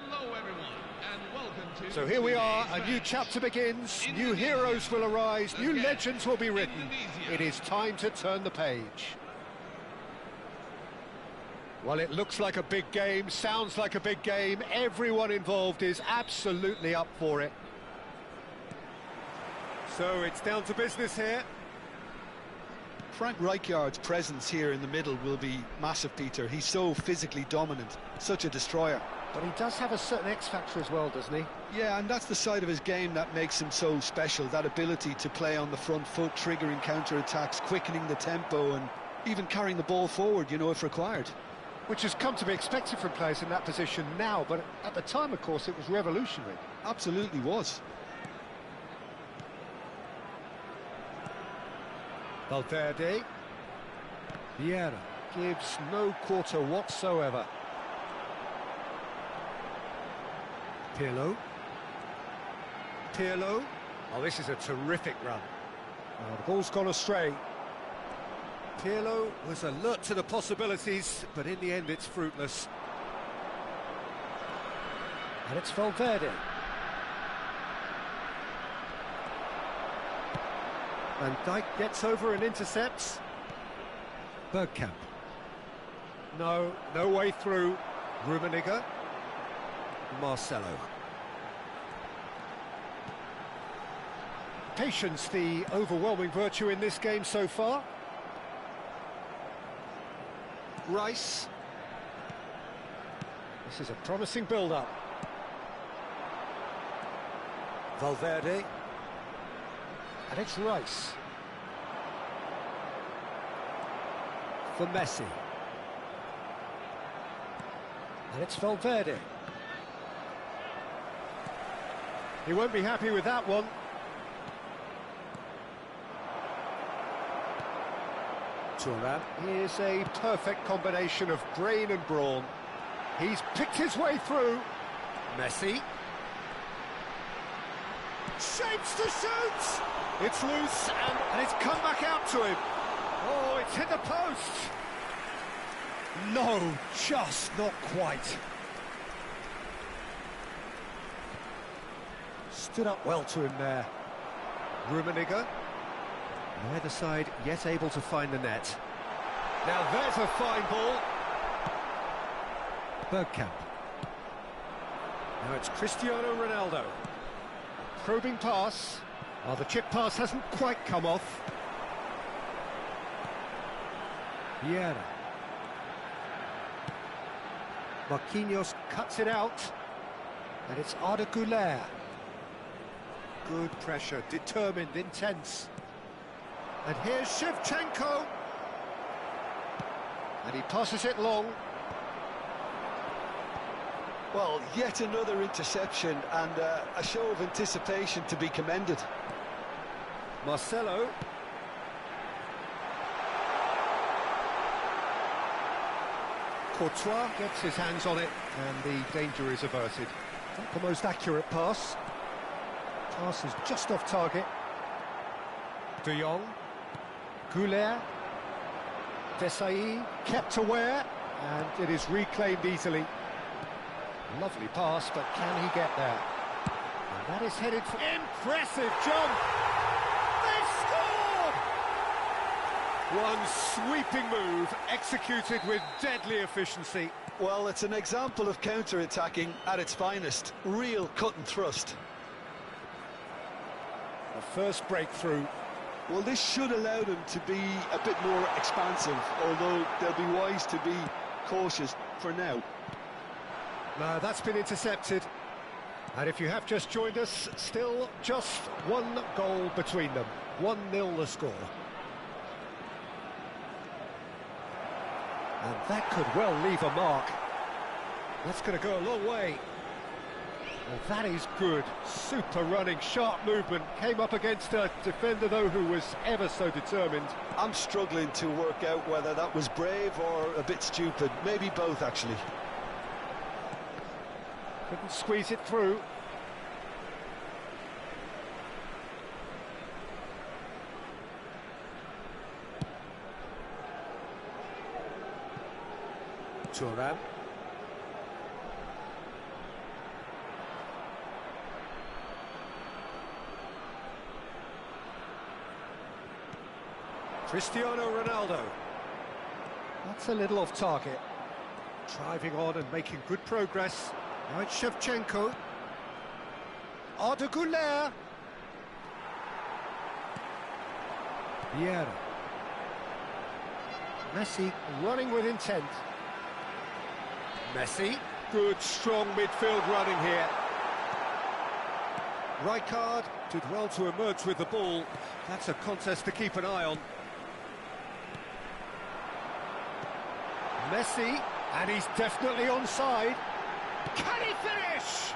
Hello everyone, and welcome to... So here we are, a new chapter begins, new heroes will arise, new legends will be written. It is time to turn the page. Well, it looks like a big game, sounds like a big game, everyone involved is absolutely up for it. So it's down to business here. Frank Rijkaard's presence here in the middle will be massive, Peter. He's so physically dominant, such a destroyer. But he does have a certain X-factor as well, doesn't he? Yeah, and that's the side of his game that makes him so special, that ability to play on the front foot, triggering counter-attacks, quickening the tempo, and even carrying the ball forward, you know, if required. Which has come to be expected from players in that position now, but at the time, of course, it was revolutionary. Absolutely was. Valverde. Vieira gives no quarter whatsoever. Pirlo. Pirlo. Oh, this is a terrific run. Oh, the ball's gone astray. Pirlo was alert to the possibilities, but in the end it's fruitless. And it's Valverde. Van Dijk gets over and intercepts. Bergkamp. No way through. Rummenigge. Marcelo. Patience, the overwhelming virtue in this game so far. Rice. This is a promising build-up. Valverde. And it's Rice. For Messi. And it's Valverde. He won't be happy with that one. Thuram. Here's a perfect combination of brain and brawn. He's picked his way through. Messi. Shapes to shoot! It's loose and it's come back out to him. Oh, it's hit the post. No, just not quite. Stood up well to him there. Rummenigge. Neither side yet able to find the net. Now there's a fine ball. Bergkamp. Now it's Cristiano Ronaldo. Probing pass. Oh, the chip pass hasn't quite come off. Vieira. Marquinhos cuts it out. And it's Arda Güler. Good pressure, determined, intense. And here's Shevchenko. And he passes it long. Well, yet another interception and a show of anticipation to be commended. Marcelo. Courtois gets his hands on it and the danger is averted. Not the most accurate pass. Pass is just off target. De Jong. Güler. Desai kept aware and it is reclaimed easily. Lovely pass, but can he get there? And that is headed for... Impressive jump! They've scored! One sweeping move, executed with deadly efficiency. Well, it's an example of counter-attacking at its finest. Real cut and thrust. The first breakthrough. Well, this should allow them to be a bit more expansive, although they'll be wise to be cautious for now. No, that's been intercepted. And if you have just joined us, still just one goal between them. 1-0 the score. And that could well leave a mark. That's going to go a long way. Well, that is good. Super running, sharp movement. Came up against a defender, though, who was ever so determined. I'm struggling to work out whether that was brave or a bit stupid. Maybe both, actually. Couldn't squeeze it through. Thuram. Cristiano Ronaldo. That's a little off target. Driving on and making good progress. Now it's Shevchenko. Arda Güler. Vieira. Messi running with intent. Messi. Good, strong midfield running here. Rijkaard did well to emerge with the ball. That's a contest to keep an eye on. Messi, and he's definitely onside. Can he finish?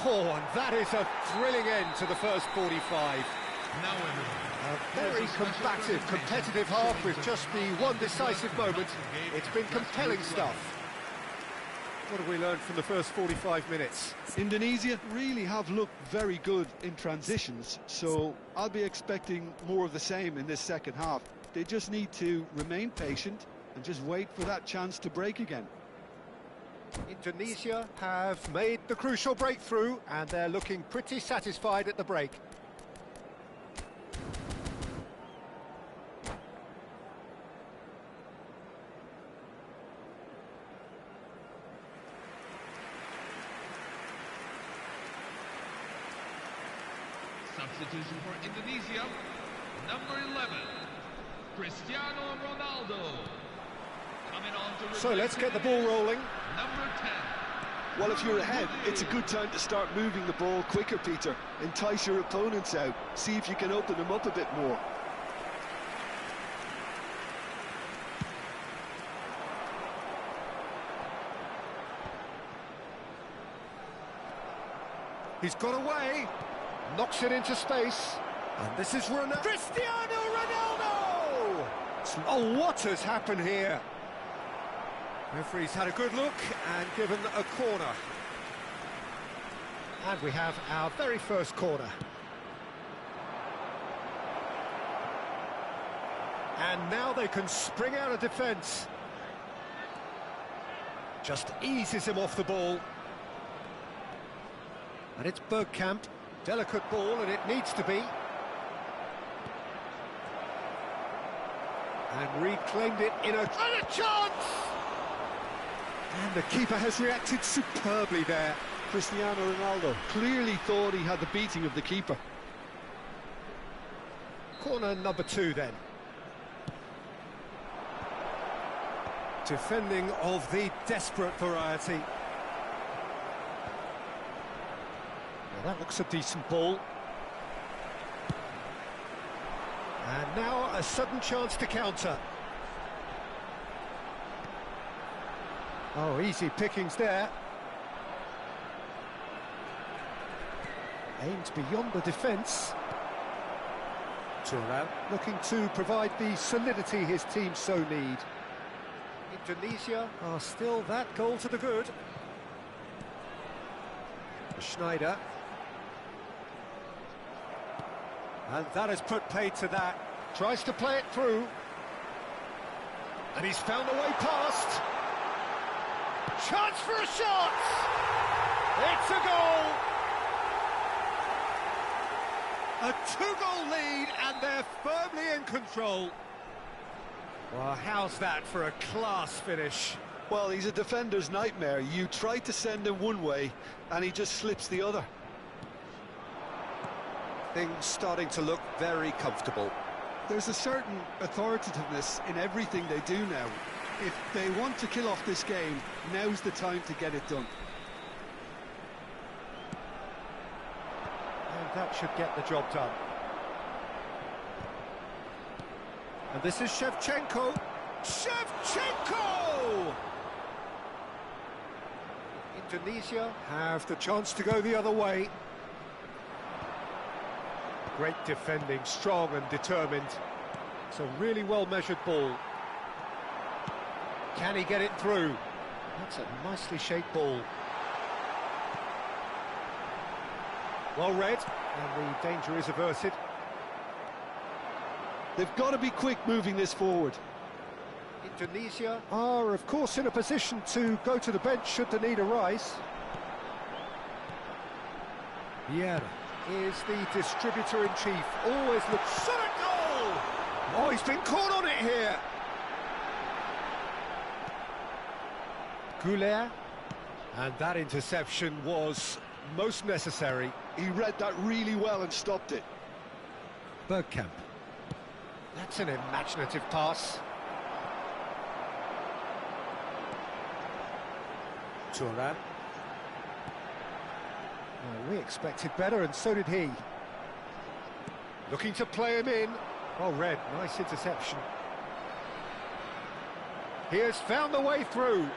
Oh, and that is a thrilling end to the first 45. Now A very combative, competitive half with just the one decisive moment. It's been compelling stuff. What have we learned from the first 45 minutes? Indonesia really have looked very good in transitions, so I'll be expecting more of the same in this second half. They just need to remain patient and just wait for that chance to break again. Indonesia have made the crucial breakthrough, and they're looking pretty satisfied at the break. Substitution for Indonesia, number 11, Cristiano Ronaldo. Coming on to So let's get the ball rolling. number 10. Well, if you're ahead, it's a good time to start moving the ball quicker, Peter. Entice your opponents out. See if you can open them up a bit more. He's got away, knocks it into space, and this is Ronaldo. Cristiano Ronaldo! Oh, what has happened here? Referee's had a good look and given a corner. And we have our very first corner. And now they can spring out of defence. Just eases him off the ball. And it's Bergkamp. Delicate ball, and it needs to be. And reclaimed it in a chance! And the keeper has reacted superbly there. Cristiano Ronaldo clearly thought he had the beating of the keeper. Corner number 2 then. Defending of the desperate variety. Well, that looks a decent ball. And now a sudden chance to counter. Oh, easy pickings there. Aimed beyond the defence. Turan looking to provide the solidity his team so need. Indonesia are still that goal to the good. Schneider. And that has put paid to that. Tries to play it through. And he's found a way past. Chance for a shot! It's a goal! A 2-goal lead, and they're firmly in control. Well, how's that for a class finish? Well, he's a defender's nightmare. You try to send him one way, and he just slips the other. Things starting to look very comfortable. There's a certain authoritativeness in everything they do now. If they want to kill off this game, now's the time to get it done. And that should get the job done. And this is Shevchenko. Shevchenko! Indonesia have the chance to go the other way. Great defending, strong and determined. It's a really well-measured ball. Can he get it through? That's a nicely shaped ball. Well read, and the danger is averted. They've got to be quick moving this forward. Indonesia are, of course, in a position to go to the bench should the need arise. Vieira is the distributor-in-chief. Always looks... Shot at goal! been caught on it here. Goulet. And that interception was most necessary. He read that really well and stopped it. Bergkamp. That's an imaginative pass. Turan. Well, we expected better, and so did he. Looking to play him in. Well read, nice interception. He has found the way through.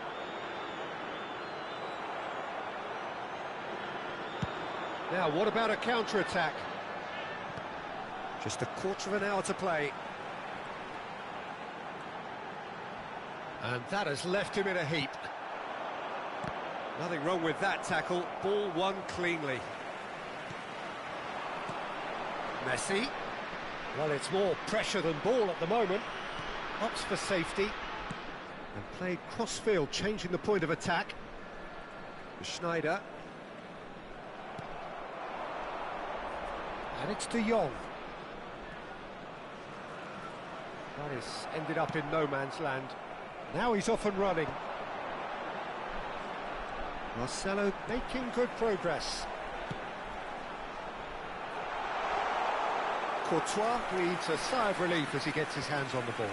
Now, what about a counter-attack? Just a quarter of an hour to play. And that has left him in a heap. Nothing wrong with that tackle. Ball won cleanly. Messi. Well, it's more pressure than ball at the moment. Opts for safety. And played cross-field, changing the point of attack. Schneider. And it's De Jong. That has ended up in no man's land. Now he's off and running. Marcelo making good progress. Courtois breathes a sigh of relief as he gets his hands on the ball.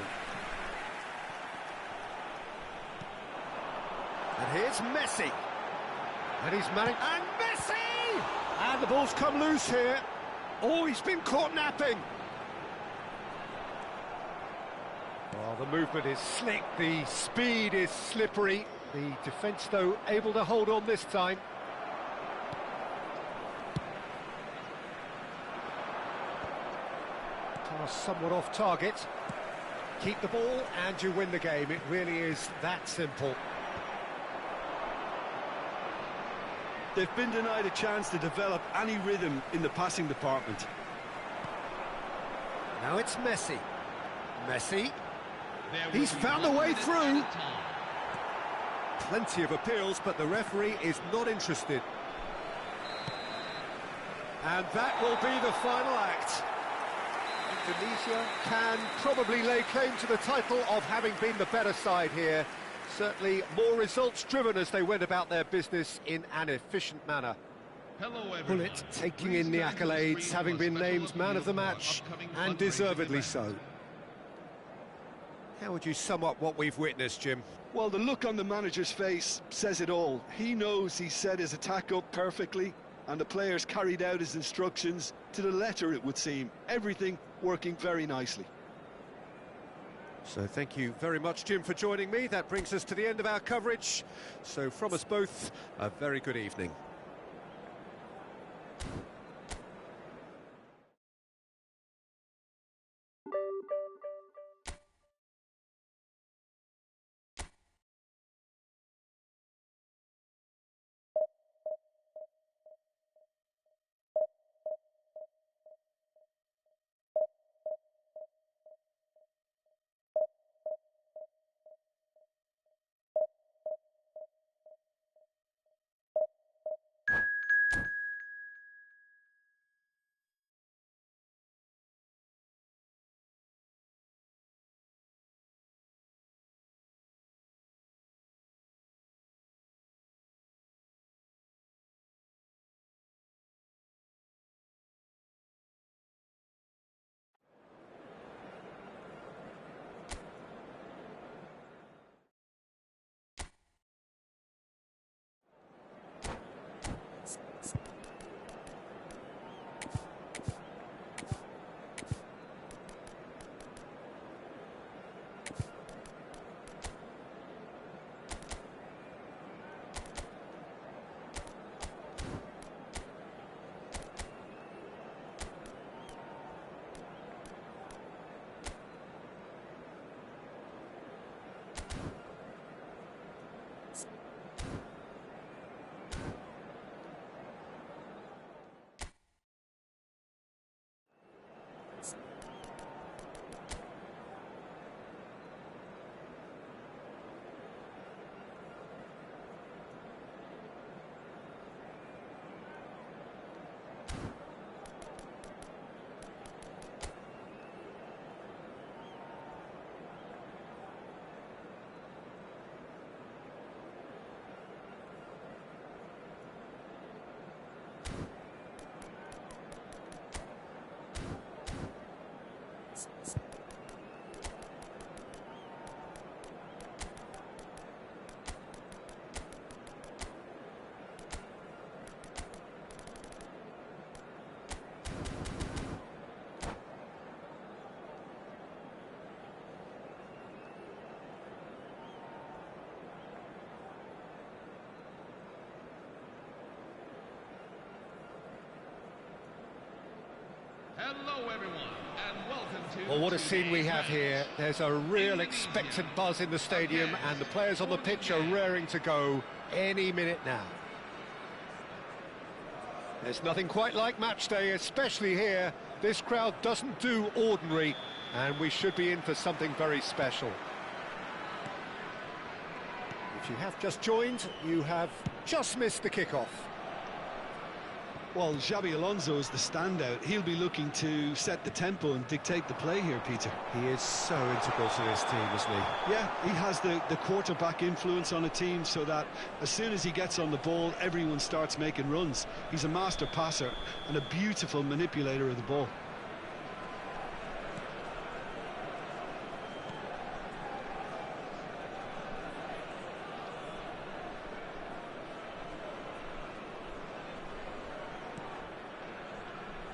And here's Messi. And he's managed... And Messi! And the ball's come loose here. Oh, he's been caught napping. Well, the movement is slick, the speed is slippery. The defence, though, able to hold on this time. Pass somewhat off target. Keep the ball and you win the game. It really is that simple. They've been denied a chance to develop any rhythm in the passing department. Now it's Messi. Messi. He's found a way through. Plenty of appeals, but the referee is not interested. And that will be the final act. Indonesia can probably lay claim to the title of having been the better side here. Certainly more results-driven as they went about their business in an efficient manner. Hello, everyone. Bullet taking in the accolades, having been named man of the match, and deservedly so. How would you sum up what we've witnessed, Jim? Well, the look on the manager's face says it all. He knows he set his attack up perfectly, and the players carried out his instructions to the letter, it would seem. Everything working very nicely. So thank you very much, Jim, for joining me. That brings us to the end of our coverage. So from us both, a very good evening. Hello, everyone, and welcome to... Well, what a scene we have today's here. match. There's a real expectant buzz in the stadium, and the players on the pitch are raring to go any minute now. There's nothing quite like match day, especially here. This crowd doesn't do ordinary, and we should be in for something very special. If you have just joined, you have just missed the kickoff. Well, Xabi Alonso is the standout. He'll be looking to set the tempo and dictate the play here, Peter. He is so integral to this team, isn't he? Yeah, he has the quarterback influence on a team so that as soon as he gets on the ball, everyone starts making runs. He's a master passer and a beautiful manipulator of the ball.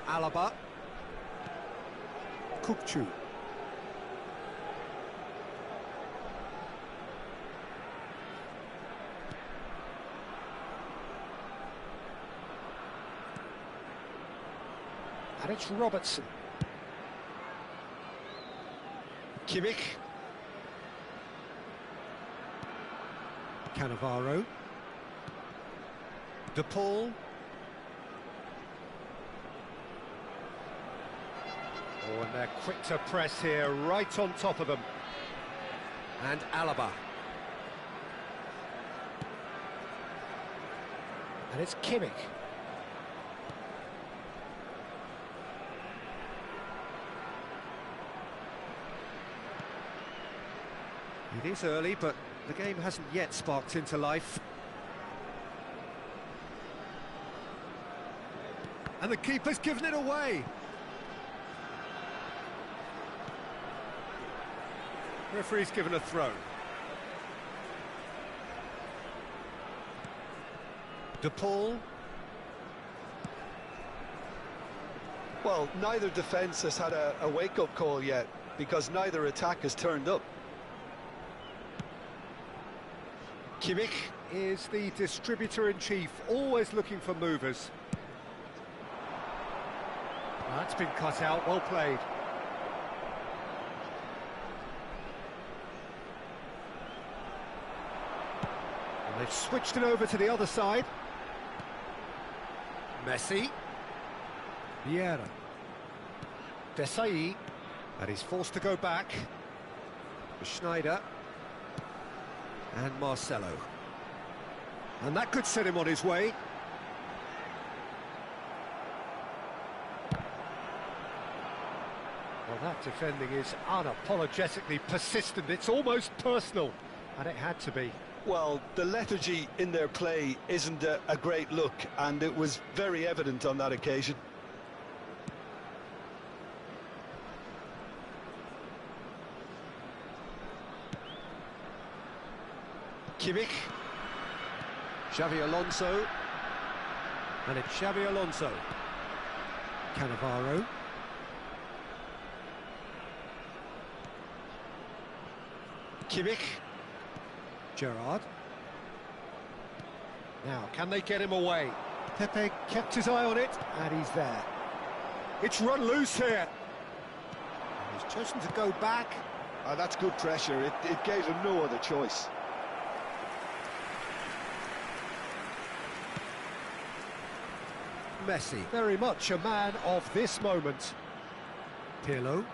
Alaba. Kukçu. And it's Robertson. Kimmich. Cannavaro. De Paul. Oh, and they're quick to press here, right on top of them. And Alaba. And it's Kimmich. It is early, but the game hasn't yet sparked into life. And the keeper's given it away. Referee's given a throw. De Paul. Well, neither defence has had a wake-up call yet because neither attack has turned up. Kimmich is the distributor-in-chief, always looking for movers. That's been cut out, well played. And they've switched it over to the other side. Messi. Vieira. Desai. And he's forced to go back. Schneider. And Marcelo. And that could set him on his way. Well, that defending is unapologetically persistent. It's almost personal, and it had to be. Well, the lethargy in their play isn't a great look, and it was very evident on that occasion. Kimmich. Xabi Alonso. And it's Xabi Alonso. Cannavaro. Kimmich. Gerrard. Now, can they get him away? Pepe kept his eye on it, and he's there. It's run loose here. And he's chosen to go back. That's good pressure. It gave him no other choice. Messi, very much a man of this moment. Pirlo.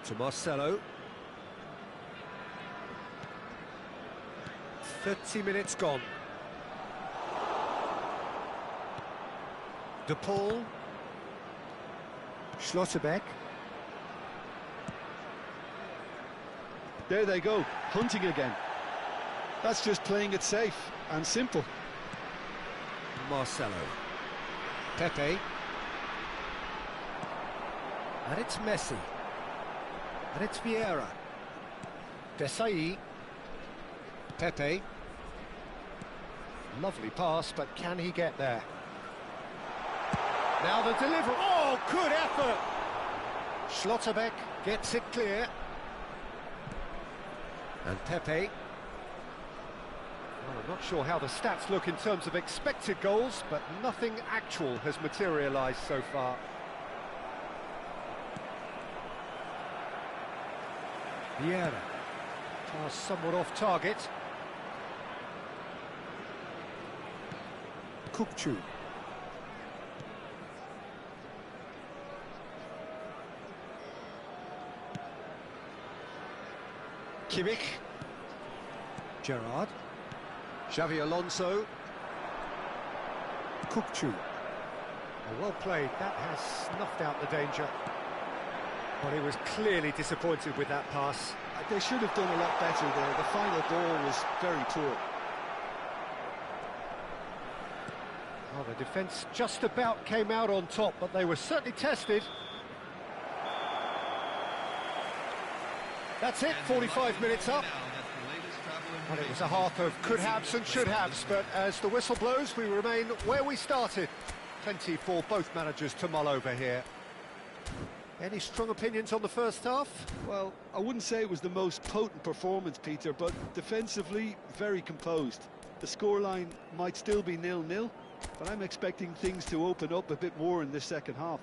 To Marcelo. 30 minutes gone. De Paul. Schlotterbeck. There they go, hunting again. That's just playing it safe and simple. Marcelo. Pepe. And it's Messi. And it's Vieira. Desai. Pepe. Lovely pass, but can he get there? Now the delivery. Oh, good effort! Schlotterbeck gets it clear. And Pepe. Well, I'm not sure how the stats look in terms of expected goals, but nothing actual has materialised so far. Vieira. Pass somewhat off target. Kukçu. Kimmich. Gerrard. Xavi Alonso. Kukçu. Well played, that has snuffed out the danger. But he was clearly disappointed with that pass. They should have done a lot better there. The final ball was very poor. Well, the defence just about came out on top, but they were certainly tested. That's it, 45 minutes up. And it was a half of could-haves and should-haves, but as the whistle blows, we remain where we started. Plenty for both managers to mull over here. Any strong opinions on the first half? Well, I wouldn't say it was the most potent performance, Peter, but defensively, very composed. The scoreline might still be 0-0, but I'm expecting things to open up a bit more in this second half.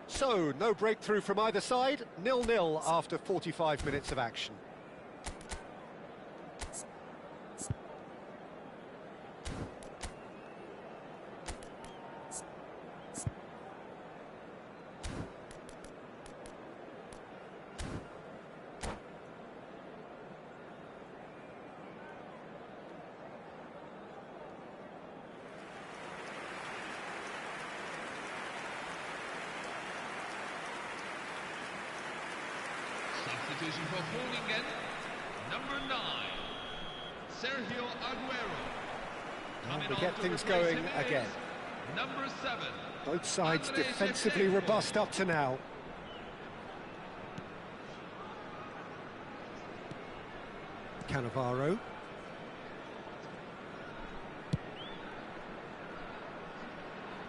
So, no breakthrough from either side, 0-0 after 45 minutes of action. Substitution for Groningen, number 9, Sergio Aguero. And we get things going again. Number 7. Both sides defensively robust up to now. Cannavaro.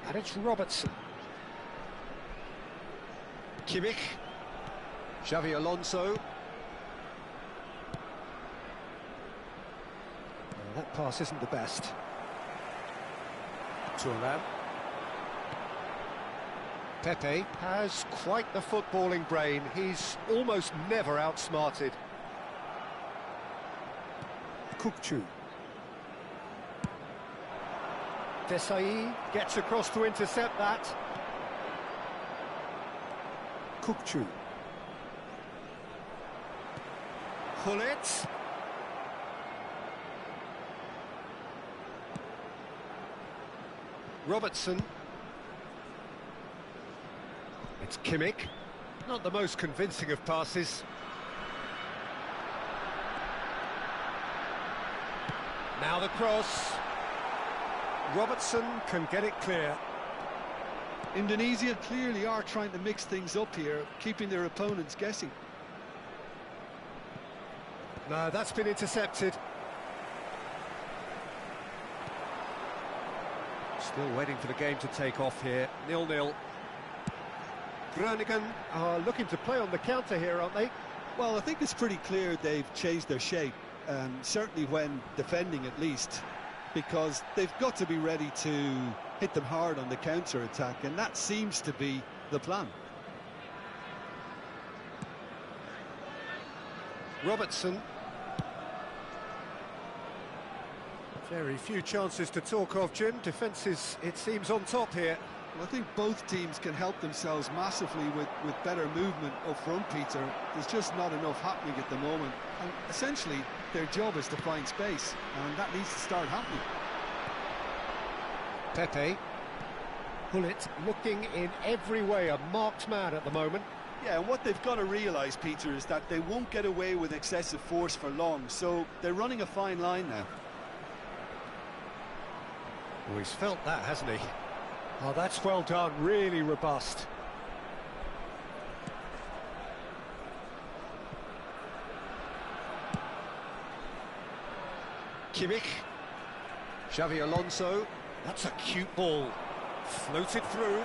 And it's Robertson. Kimmich. Xavi Alonso. Well, that pass isn't the best. Thuram. Pepe has quite the footballing brain. He's almost never outsmarted. Kukçu. Desai gets across to intercept that. Kukçu. Hullet. Robertson. It's Kimmich. Not the most convincing of passes. Now the cross. Robertson can get it clear. Indonesia clearly are trying to mix things up here, keeping their opponents guessing. No, that's been intercepted. Still waiting for the game to take off here. 0-0. Groningen are looking to play on the counter here, aren't they? Well, I think it's pretty clear they've changed their shape, certainly when defending at least, because they've got to be ready to hit them hard on the counter-attack, and that seems to be the plan. Robertson. Very few chances to talk of, Jim. Defence is, it seems, on top here. Well, I think both teams can help themselves massively with better movement up front, Peter. There's just not enough happening at the moment. And essentially, their job is to find space, and that needs to start happening. Pepe. Hullet looking in every way a marked man at the moment. Yeah, and what they've got to realise, Peter, is that they won't get away with excessive force for long, so they're running a fine line now. Oh, he's felt that, hasn't he? Oh, that's well done, really robust. Kimmich. Xavi Alonso. That's a cute ball. Floated through.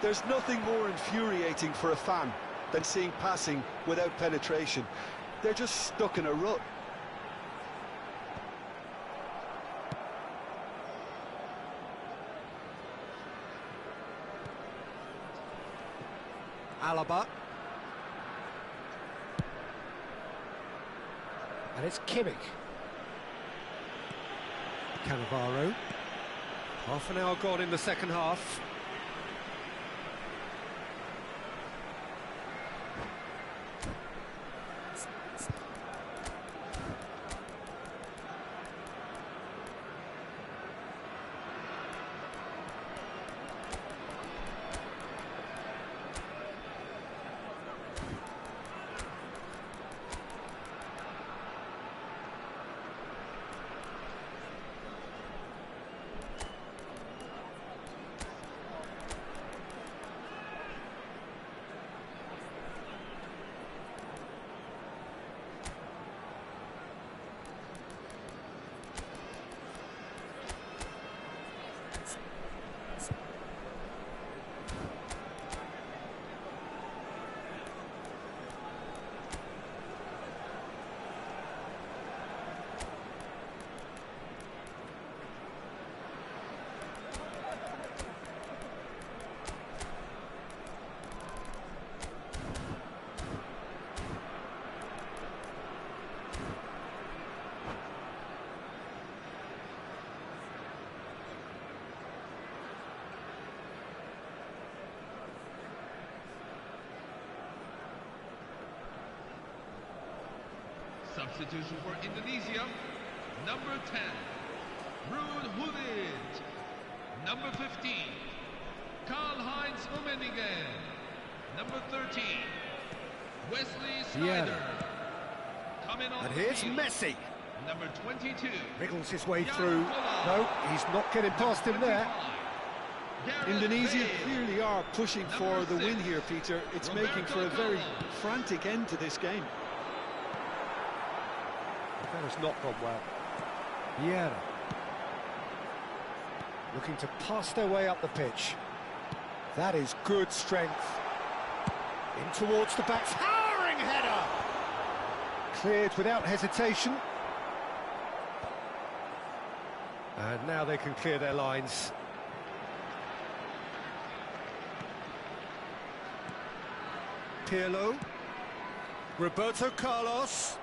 There's nothing more infuriating for a fan than seeing passing without penetration. They're just stuck in a rut. Alaba. And it's Kimmich. Cannavaro. Half an hour gone in the second half. Substitution for Indonesia, number 10, Ruud Gullit. Number 15, Karl-Heinz Rummenigge. Number 13, Wesley Sneijder. Coming on And here's field, Messi. number 22, Wriggles his way Jan through. Koller. No, he's not getting past him there. 25, Gareth Indonesia Bale. clearly are pushing for Number the win 6, here, Peter. It's Roberto making for a very Carlos. frantic end to this game. That has not gone well. Vieira. Looking to pass their way up the pitch. That is good strength. In towards the back. Towering header! Cleared without hesitation. And now they can clear their lines. Pirlo. Roberto Carlos.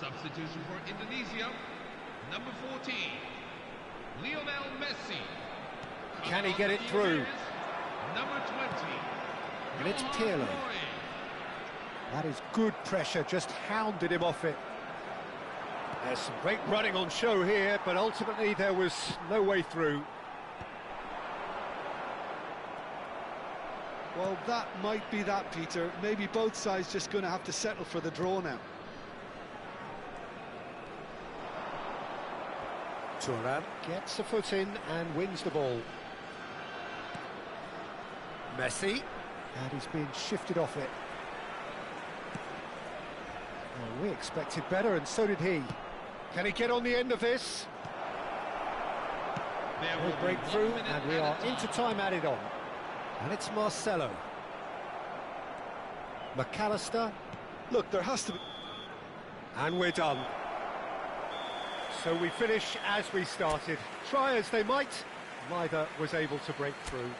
Substitution for Indonesia, number 14, Lionel Messi. Can he get it through? Number 20, And it's Johan Pirlo. Cruyff. That is good pressure, just hounded him off it. There's some great running on show here, but ultimately there was no way through. Well, that might be that, Peter. Maybe both sides just going to have to settle for the draw now. Thuram gets a foot in and wins the ball. Messi. And he's being shifted off it. Well, we expected better, and so did he. Can he get on the end of this? There will We'll be break 1 through, minute and we at a are time. into time added on. And it's Marcelo. McAllister. Look, there has to be... And we're done. So we finish as we started. Try as they might, neither was able to break through.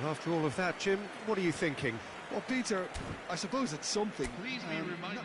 Well, after all of that, Jim, what are you thinking? Well, Peter, I suppose it's something. Please be reminded.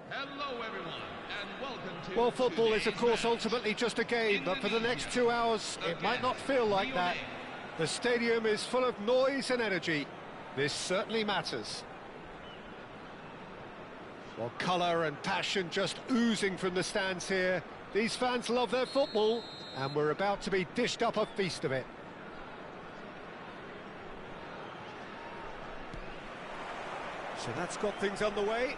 Hello, everyone, and welcome to... Well, football is, of course, ultimately just a game, but for the next 2 hours, it might not feel like that. The stadium is full of noise and energy. This certainly matters. Well, colour and passion just oozing from the stands here. These fans love their football, and we're about to be dished up a feast of it. So that's got things underway.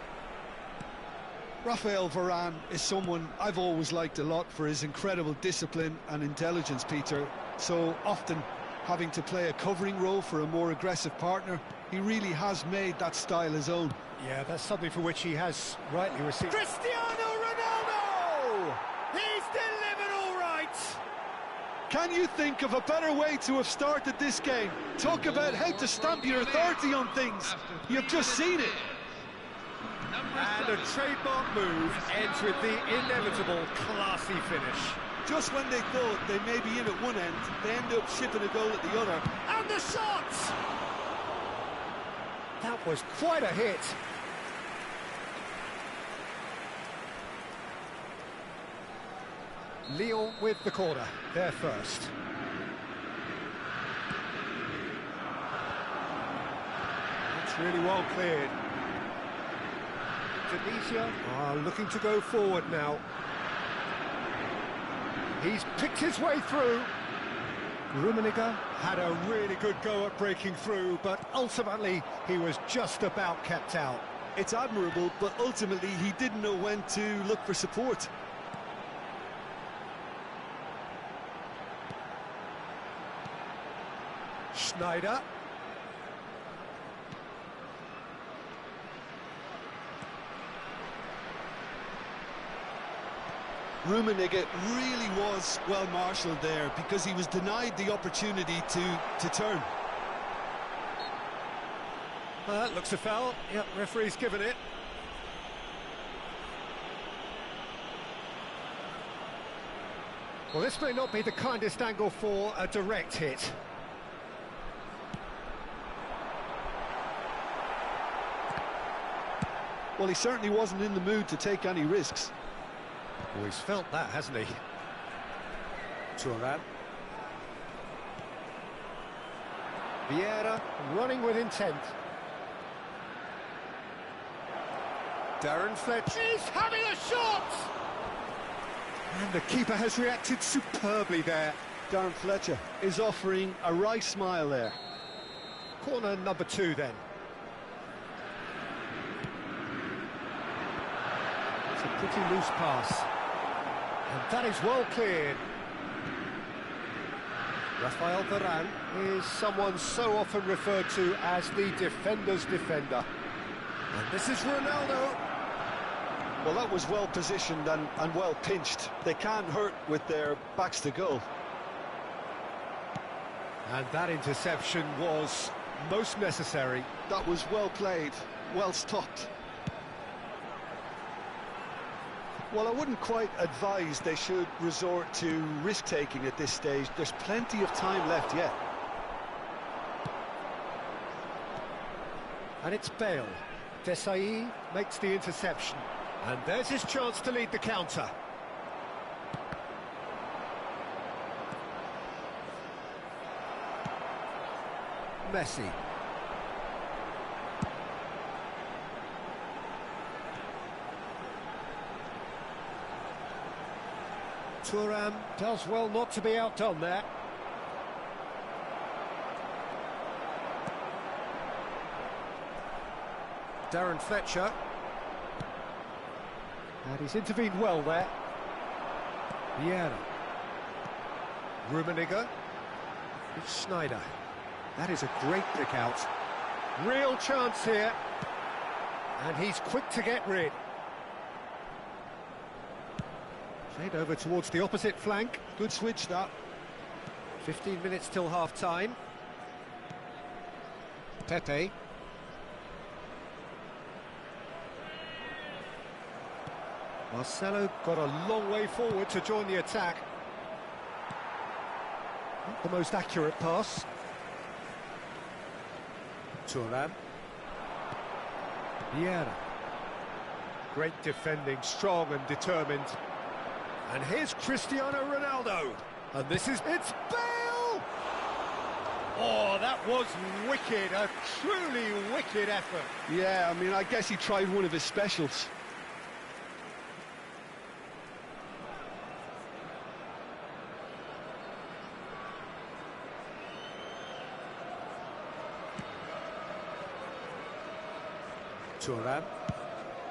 Rafael Varane is someone I've always liked a lot for his incredible discipline and intelligence, Peter. So often having to play a covering role for a more aggressive partner, he really has made that style his own. Yeah, that's something for which he has rightly received. Cristiano Ronaldo! He's delivered all right! Can you think of a better way to have started this game? Talk about how to stamp your authority on things. You've just seen it. And a trademark move ends with the inevitable classy finish. Just when they thought they may be in at one end, they end up shipping a goal at the other. And the shot! That was quite a hit. Lyon with the corner, there first. That's really well cleared. Divisi are looking to go forward now. He's picked his way through. Rummenigge had a really good go at breaking through, but ultimately he was just about kept out. It's admirable, but ultimately he didn't know when to look for support. Schneider. Rummenigge really was well marshalled there because he was denied the opportunity to turn. Well, that looks a foul. Yep, referee's given it. Well, this may not be the kindest angle for a direct hit. Well, he certainly wasn't in the mood to take any risks. Well, he's felt that, hasn't he? Thuram. Vieira running with intent. Darren Fletcher. He's having a shot! And the keeper has reacted superbly there. Darren Fletcher is offering a wry smile there. Corner number 2 then. It's a pretty loose pass. And that is well cleared. Rafael Varane is someone so often referred to as the defender's defender. And this is Ronaldo. Well, that was well positioned and well pinched. They can't hurt with their backs to goal. And that interception was most necessary. That was well played, well stopped. Well, I wouldn't quite advise they should resort to risk-taking at this stage. There's plenty of time left yet. And it's Bale. Desai makes the interception. And there's his chance to lead the counter. Messi. Thuram does well not to be outdone there. Darren Fletcher. And he's intervened well there. Vieira. Rummenigge. It's Schneider. That is a great pick out. Real chance here. And he's quick to get rid. Played over towards the opposite flank. Good switch, that. 15 minutes till half-time. Pepe. Marcelo got a long way forward to join the attack. Not the most accurate pass. Thuram. Vieira. Great defending, strong and determined. And here's Cristiano Ronaldo. And this is... It's Bale! Oh, that was wicked. A truly wicked effort. Yeah, I mean, I guess he tried one of his specials. Thuram.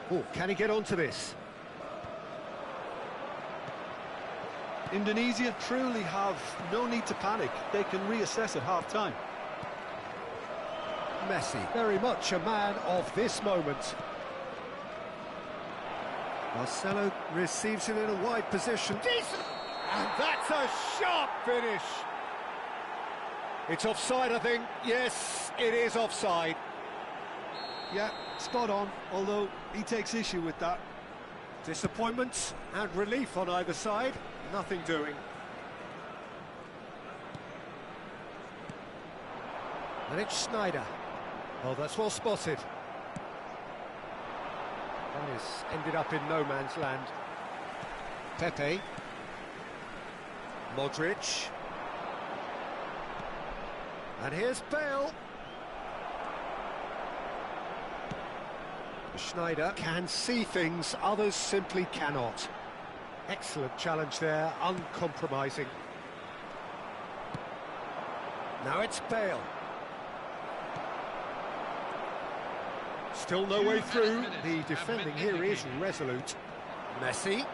Oh, can he get onto this? Indonesia truly have no need to panic. They can reassess at half-time. Messi, very much a man of this moment. Marcelo receives it in a wide position. Decent! And that's a sharp finish. It's offside, I think. Yes, it is offside. Yeah, spot on, although he takes issue with that. Disappointment and relief on either side. Nothing doing. And it's Schneider. Oh, that's well spotted. That has ended up in no man's land. Pepe. Modric. And here's Bale. Schneider can see things others simply cannot. Excellent challenge there, uncompromising. Now it's Bale. Still no way through. The defending here is resolute. Messi.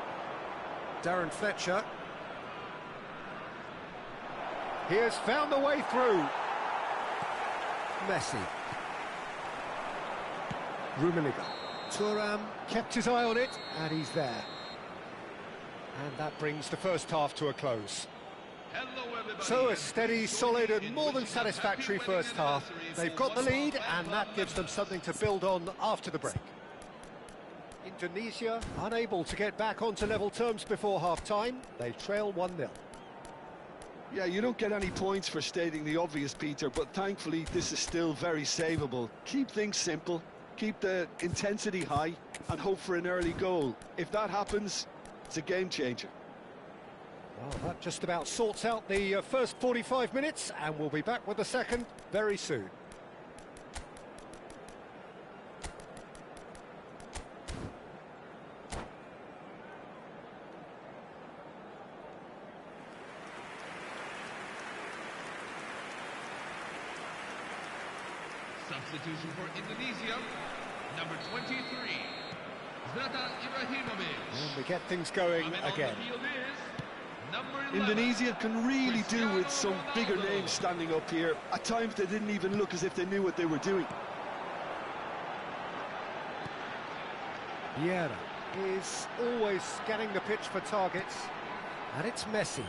Darren Fletcher. He has found the way through. Messi. Rummenigge. Thuram kept his eye on it, and he's there. And that brings the first half to a close. So a steady, solid and more than satisfactory first half. They've got the lead and that gives them something to build on after the break. Indonesia unable to get back onto level terms before half-time. They trail 1-0. Yeah, you don't get any points for stating the obvious, Peter, but thankfully this is still very savable. Keep things simple, keep the intensity high and hope for an early goal. If that happens, it's a game changer. Well, that just about sorts out the first 45 minutes, and we'll be back with the second very soon. Substitution for Indonesia, number 23, Zlatan Ibrahimovic. And we get things going again. Indonesia can really do with some bigger names standing up here. At times they didn't even look as if they knew what they were doing. Vieira is always scanning the pitch for targets. And it's Messi.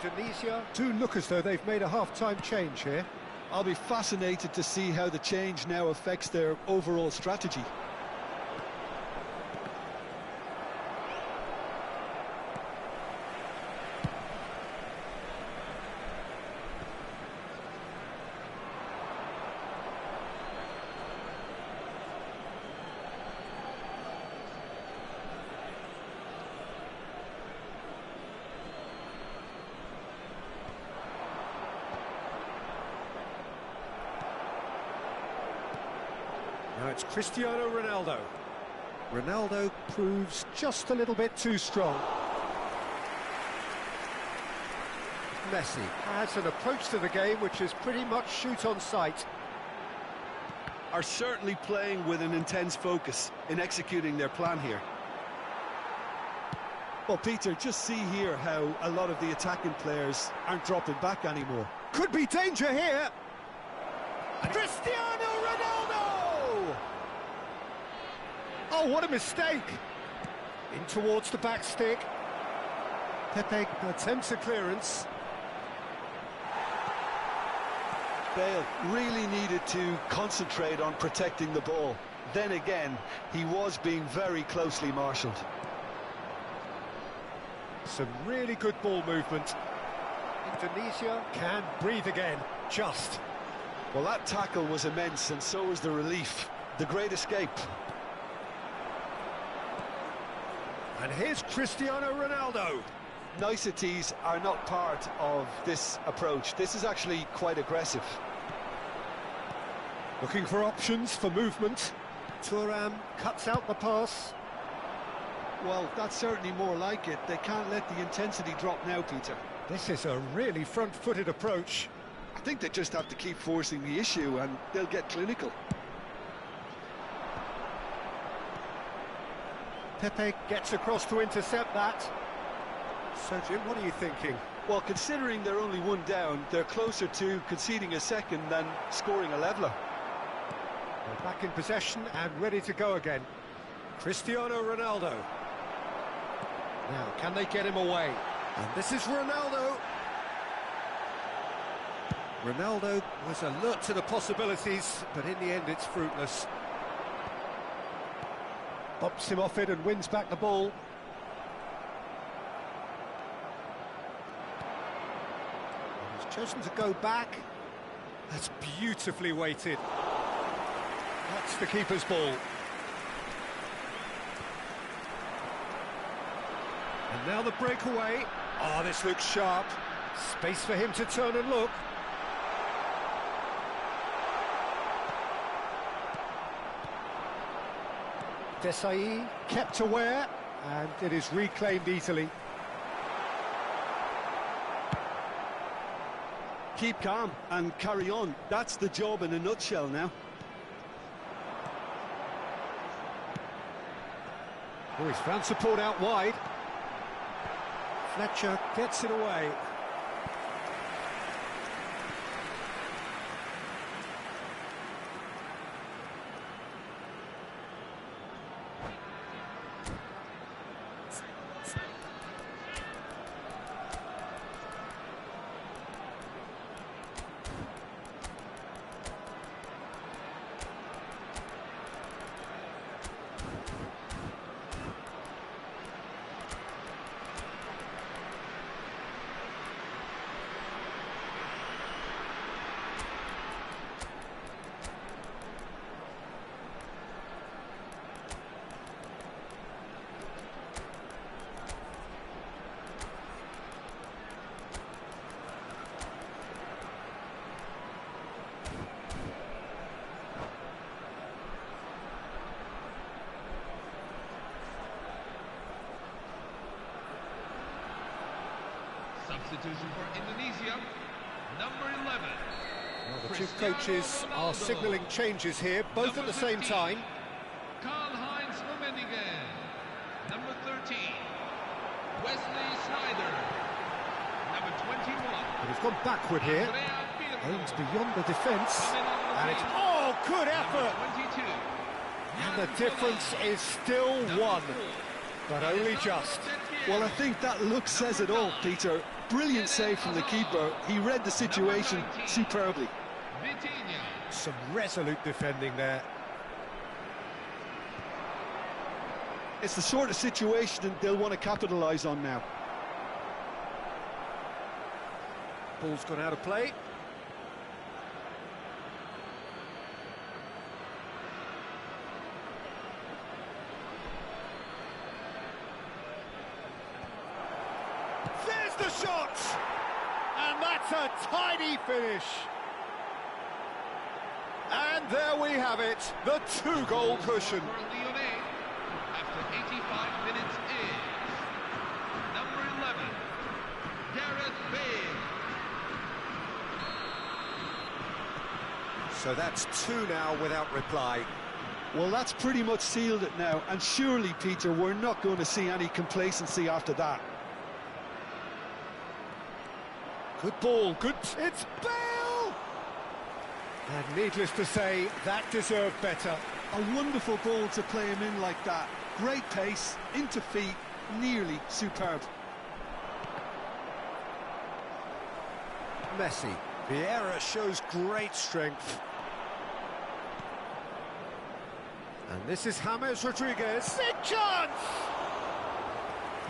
Indonesia do look as though they've made a half-time change here. I'll be fascinated to see how the change now affects their overall strategy. Now it's Cristiano Ronaldo. Ronaldo proves just a little bit too strong. Messi has an approach to the game which is pretty much shoot on sight. Are certainly playing with an intense focus in executing their plan here. Well, Peter, just see here how a lot of the attacking players aren't dropping back anymore. Could be danger here. Cristiano Ronaldo! Oh, what a mistake! In towards the back stick. Pepe attempts a clearance. Bale really needed to concentrate on protecting the ball. Then again, he was being very closely marshalled. Some really good ball movement. Indonesia can breathe again, just. Well, that tackle was immense, and so was the relief. The great escape. And here's Cristiano Ronaldo. Niceties are not part of this approach. This is actually quite aggressive. Looking for options for movement. Thuram cuts out the pass. Well, that's certainly more like it. They can't let the intensity drop now, Peter. This is a really front-footed approach. I think they just have to keep forcing the issue and they'll get clinical. Pepe gets across to intercept that. So, Jim, what are you thinking? Well, considering they're only one down, they're closer to conceding a second than scoring a leveller. They're back in possession and ready to go again. Cristiano Ronaldo. Now, can they get him away? And this is Ronaldo. Ronaldo was alert to the possibilities, but in the end it's fruitless. Bumps him off it and wins back the ball. He's chosen to go back. That's beautifully weighted. That's the keeper's ball. And now the breakaway. Oh, this looks sharp. Space for him to turn and look. Desai kept aware, and it is reclaimed easily. Keep calm and carry on. That's the job in a nutshell now. Oh, he's found support out wide. Fletcher gets it away. Substitution for Indonesia, number 11. Well, the two coaches are signalling changes here, both at the same time. Karl-Heinz Rummenigge, number 13. Wesley Sneijder, number 21. But he's gone backward here. Aims beyond the defence. And it's... Oh, good effort! 22. And the difference is still one, but only just. Well, I think that look says it all, Peter. Brilliant save from the keeper. He read the situation superbly. Some resolute defending there. It's the sort of situation they'll want to capitalise on now. Ball's gone out of play. There's the shot! And that's a tidy finish. And there we have it, the two-goal cushion. After 85 minutes is number 11, Gareth Bale. So that's two now without reply. Well, that's pretty much sealed it now. And surely, Peter, we're not going to see any complacency after that. Good ball, good... It's Bale! And needless to say, that deserved better. A wonderful ball to play him in like that. Great pace, into feet, nearly superb. Messi. Vieira shows great strength. And this is James Rodriguez. Big chance!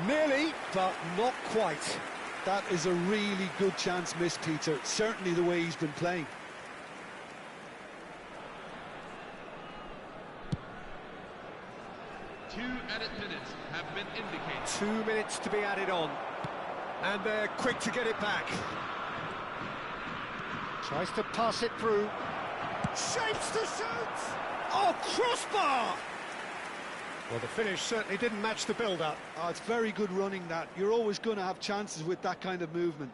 Nearly, but not quite. That is a really good chance missed, Peter. Certainly the way he's been playing. Two added minutes have been indicated. 2 minutes to be added on. And they're quick to get it back. Tries to pass it through. Shapes to shoot! Oh, crossbar! Well, the finish certainly didn't match the build-up. Oh, it's very good running, that. You're always going to have chances with that kind of movement.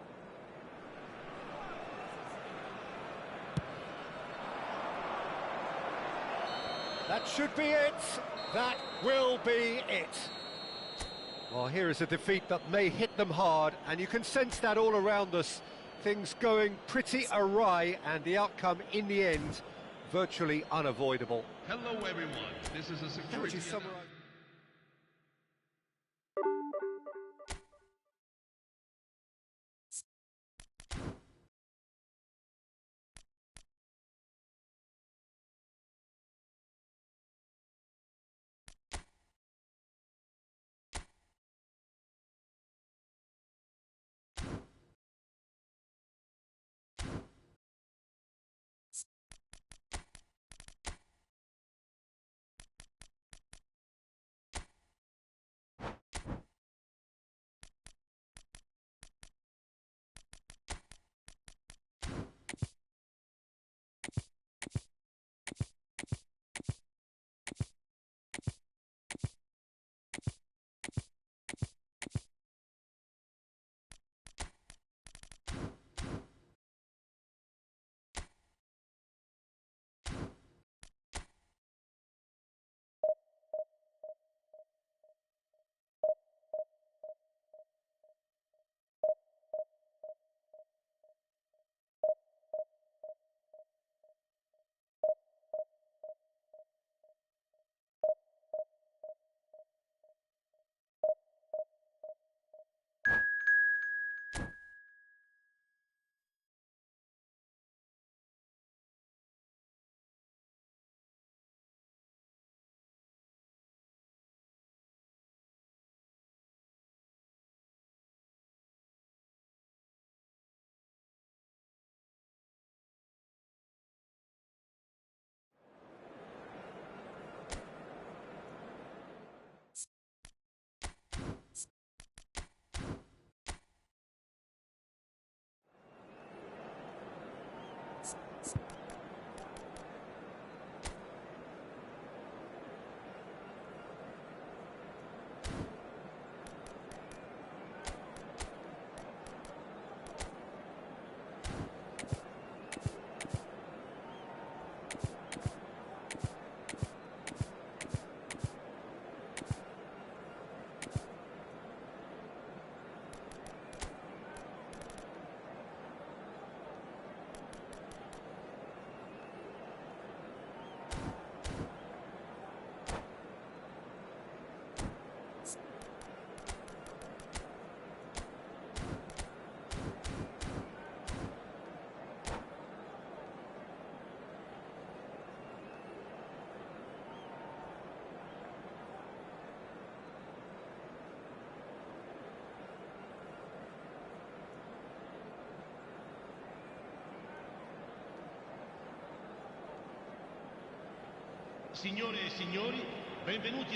That should be it. That will be it. Well, here is a defeat that may hit them hard, and you can sense that all around us. Things going pretty awry, and the outcome in the end virtually unavoidable. Hello, everyone. This is a How would security. you summarise?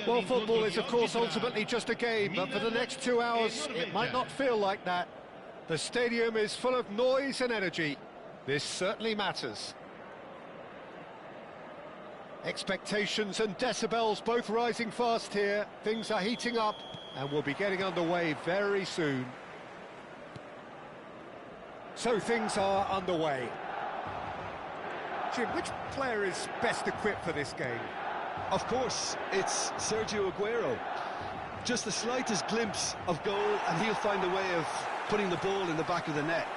Well, football is, of course, ultimately just a game, but for the next 2 hours, it might not feel like that. The stadium is full of noise and energy. This certainly matters. Expectations and decibels both rising fast here. Things are heating up, and we'll be getting underway very soon. So things are underway. Jim, which player is best equipped for this game? Of course, it's Sergio Aguero. Just the slightest glimpse of goal and he'll find a way of putting the ball in the back of the net.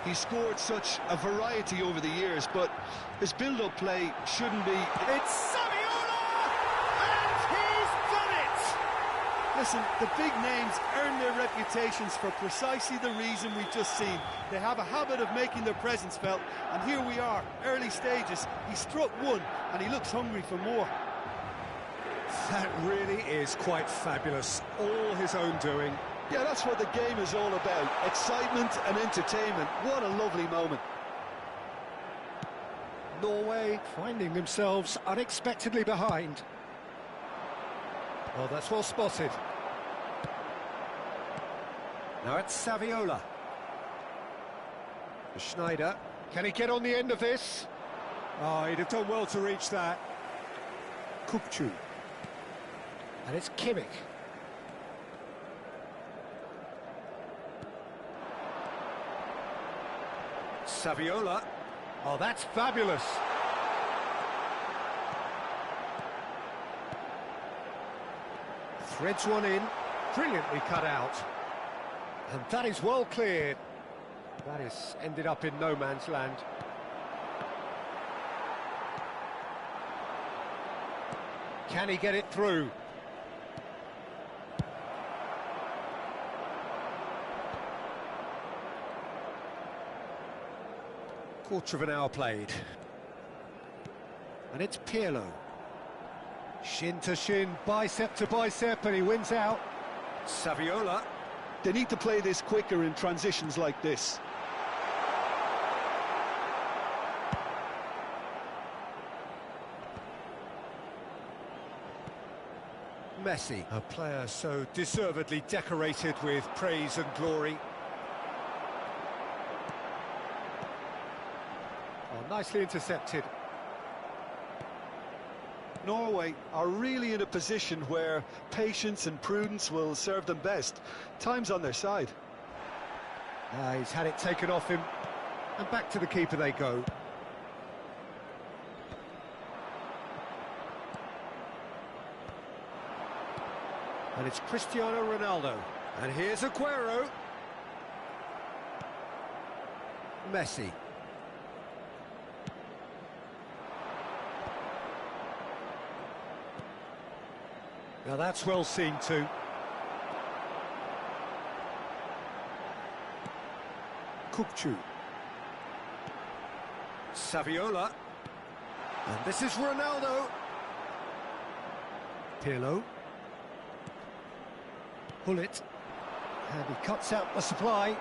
He's scored such a variety over the years, but his build-up play shouldn't be... It's Saviola! And he's done it! Listen, the big names earn their reputations for precisely the reason we've just seen. They have a habit of making their presence felt, and here we are, early stages. He struck one, and he looks hungry for more. That really is quite fabulous. All his own doing. Yeah, that's what the game is all about. Excitement and entertainment. What a lovely moment. Norway finding themselves unexpectedly behind. Well, that's well spotted. Now it's Saviola. Schneider. Can he get on the end of this? Oh, he'd have done well to reach that. Kupchu. And it's Kimmich. Saviola. Oh, that's fabulous. Threads one in, brilliantly cut out. And that is well cleared. That is ended up in no man's land. Can he get it through? Quarter of an hour played. And it's Pirlo. Shin to shin, bicep to bicep, and he wins out. Saviola. They need to play this quicker in transitions like this. Messi, a player so deservedly decorated with praise and glory. Oh, nicely intercepted. Norway are really in a position where patience and prudence will serve them best. Time's on their side. He's had it taken off him, and back to the keeper they go. And it's Cristiano Ronaldo. And here's Aguero. Messi. Now that's well seen too. Kukcu. Saviola. And this is Ronaldo. Pirlo. Bullet. And he cuts out the supply.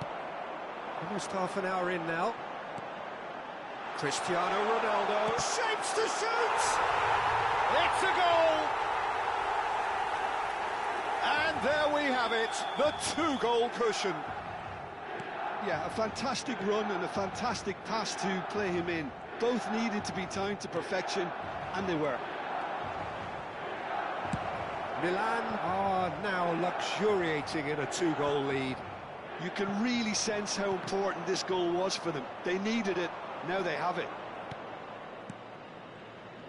Almost half an hour in now. Cristiano Ronaldo shapes to shoot! It's a goal! And there we have it, the two-goal cushion. Yeah, a fantastic run and a fantastic pass to play him in. Both needed to be timed to perfection, and they were. Milan are now luxuriating in a two-goal lead. You can really sense how important this goal was for them. They needed it, now they have it.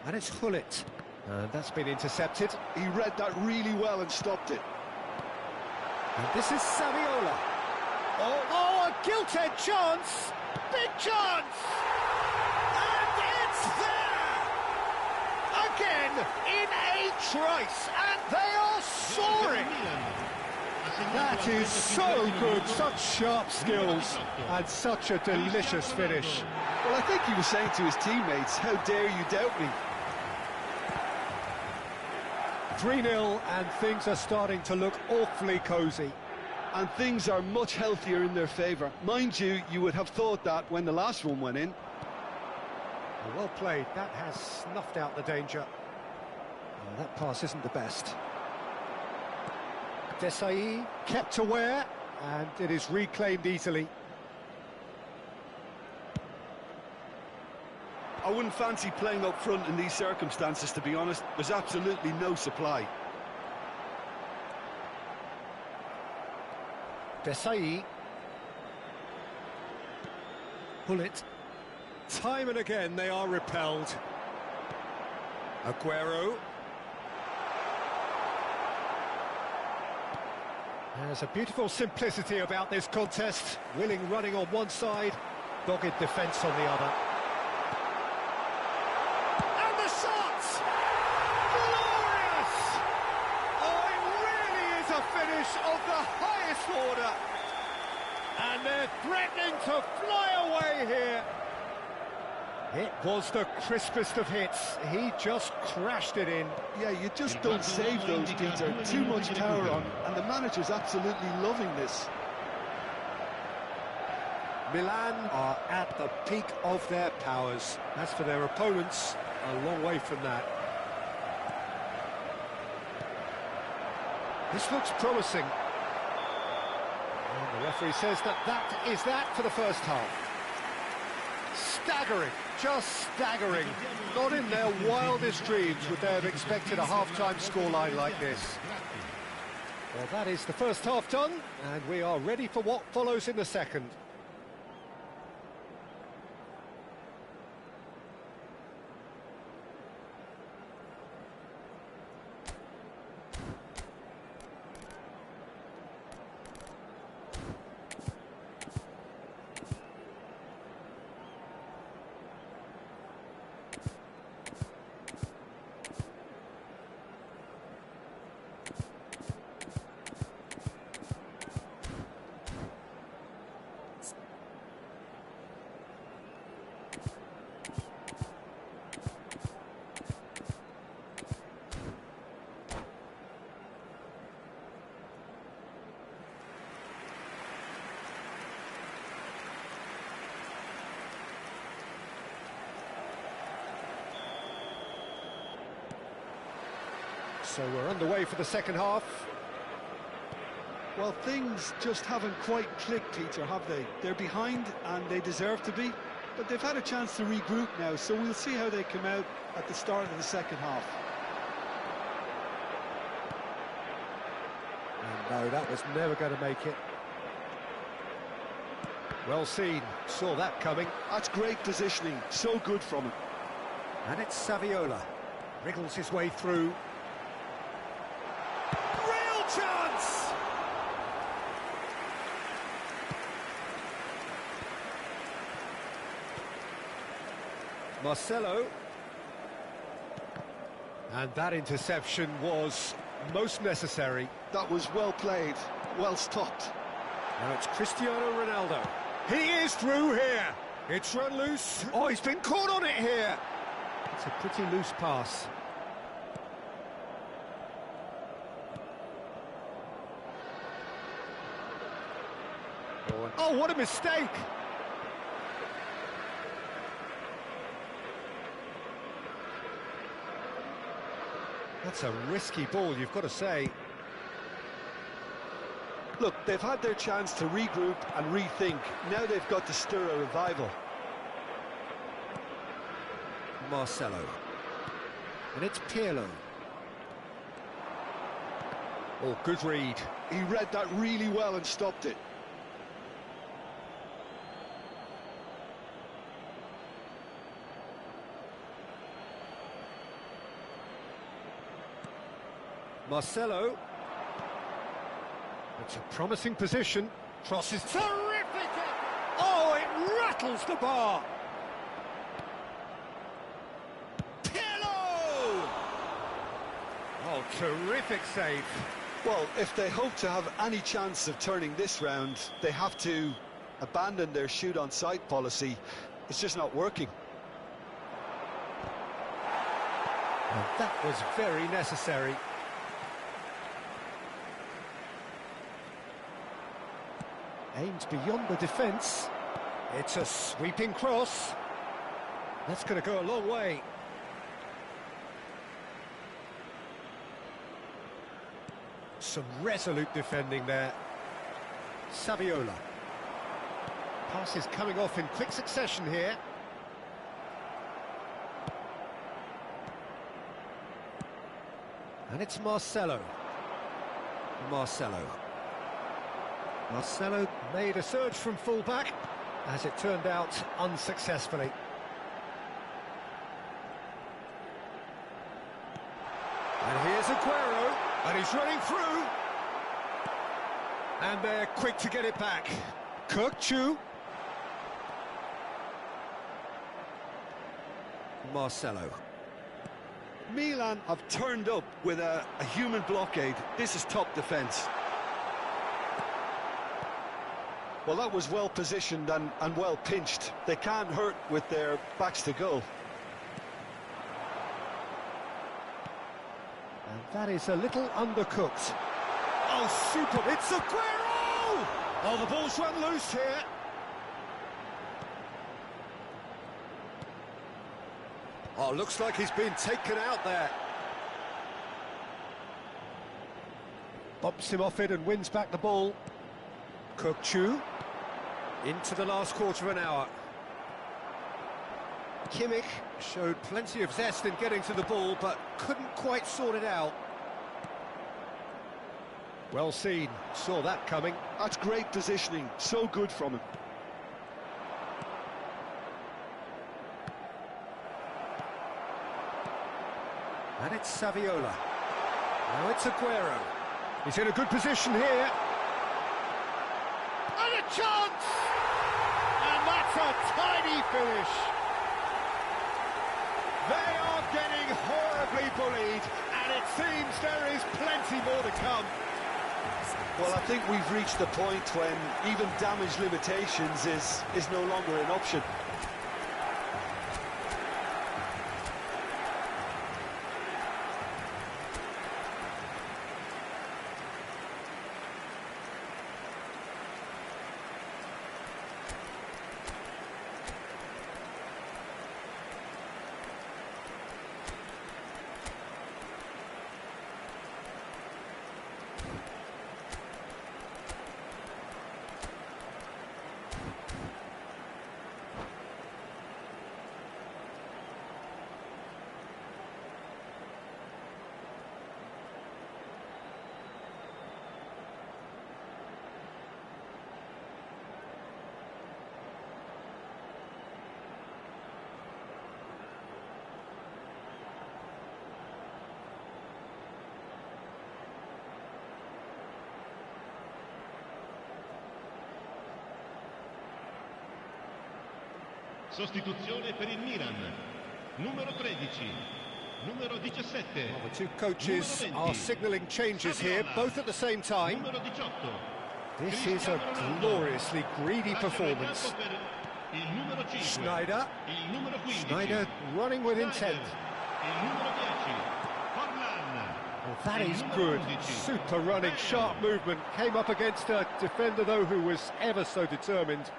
And it's Hullet. And that's been intercepted. He read that really well and stopped it. And this is Saviola. Oh, a gilt-edged chance! Big chance! And it's there! Again, in a trice, and they are soaring! That is so good, such sharp skills, and such a delicious finish. Well, I think he was saying to his teammates, how dare you doubt me? 3-0, and things are starting to look awfully cosy. And things are much healthier in their favour. Mind you, you would have thought that when the last one went in. Well played, that has snuffed out the danger. Oh, that pass isn't the best. Desai kept aware, and it is reclaimed easily. I wouldn't fancy playing up front in these circumstances, to be honest. There's absolutely no supply. Desai. Bullet. Time and again they are repelled. Aguero. There's a beautiful simplicity about this contest. Willing running on one side, dogged defence on the other. And the shots! Glorious! Oh, it really is a finish of the highest order. And they're threatening to fly away here. It was the crispest of hits. He just crashed it in. Yeah, you just don't save those, Peter. Too much power on, and the manager's absolutely loving this. Milan are at the peak of their powers. As for their opponents, a long way from that. This looks promising. And the referee says that is that for the first half. Staggering, just staggering. Not in their wildest dreams would they have expected a half-time scoreline like this. Well, that is the first half done, and we are ready for what follows in the second. So we're underway for the second half. Well, things just haven't quite clicked, Peter, have they? They're behind and they deserve to be, but they've had a chance to regroup now, so we'll see how they come out at the start of the second half. And no, that was never going to make it. Well seen, saw that coming. That's great positioning, so good from him. And it's Saviola, wriggles his way through. Real chance! Marcelo. And that interception was most necessary. That was well played, well stopped. Now it's Cristiano Ronaldo. He is through here. It's run loose. Oh, he's been caught on it here. It's a pretty loose pass. Oh, what a mistake! That's a risky ball, you've got to say. Look, they've had their chance to regroup and rethink. Now they've got to stir a revival. Marcelo. And it's Pirlo. Oh, good read. He read that really well and stopped it. Marcelo. It's a promising position. Crosses. Terrific! Oh, it rattles the bar. Pirlo! Oh, terrific save. Well, if they hope to have any chance of turning this round, they have to abandon their shoot-on-sight policy. It's just not working. And that was very necessary. Aimed beyond the defence. It's a sweeping cross. That's going to go a long way. Some resolute defending there. Saviola. Passes coming off in quick succession here. And it's Marcelo. Marcelo made a surge from full-back, as it turned out, unsuccessfully. And here's Aguero, and he's running through. And they're quick to get it back. Kirkchu. Marcelo. Milan have turned up with a human blockade. This is top defence. Well, that was well positioned and well pinched. They can't hurt with their backs to goal. And that is a little undercooked. Oh, super! It's Aguero! Oh, the ball's run loose here. Oh, looks like he's been taken out there. Bumps him off it and wins back the ball. Kirkchu. Into the last quarter of an hour. Kimmich showed plenty of zest in getting to the ball, but couldn't quite sort it out. Well seen, saw that coming. That's great positioning, so good from him. And it's Saviola. Now it's Aguero. He's in a good position here. And a chance! And that's a tiny finish. They are getting horribly bullied, and it seems there is plenty more to come. Well, I think we've reached the point when even damage limitations is no longer an option. Sostituzione per il Milan. Numero 13. Numero 17. Well, the two coaches are signalling changes here, both at the same time. Numero 18. This is a gloriously greedy performance. Il numero 5. Schneider. Il numero 15. Schneider running with intent. Il numero 10. Forlan. Well, that is good. Super running, sharp movement. Came up against a defender, though, who was ever so determined.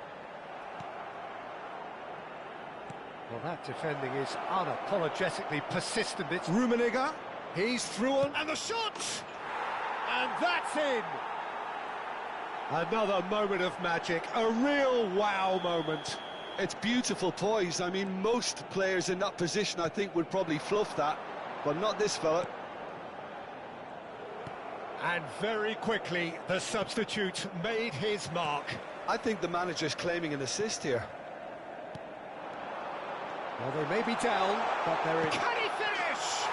Well, that defending is unapologetically persistent. It's Rummenigge. He's through on... And the shot! And that's in! Another moment of magic. A real wow moment. It's beautiful poise. I mean, most players in that position, I think, would probably fluff that, but not this fella. And very quickly, the substitute made his mark. I think the manager's claiming an assist here. Well, they may be down, but they're in. Can he finish?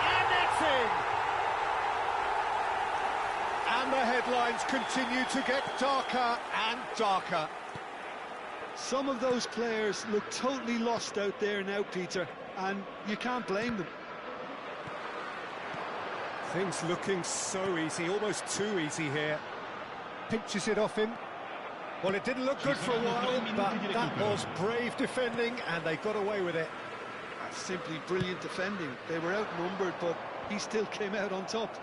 And it's in! And the headlines continue to get darker and darker. Some of those players look totally lost out there now, Peter, and you can't blame them. Things looking so easy, almost too easy here. Pinches it off him. Well, it didn't look good for a while, but that was brave defending, and they got away with it. That's simply brilliant defending. They were outnumbered, but he still came out on top.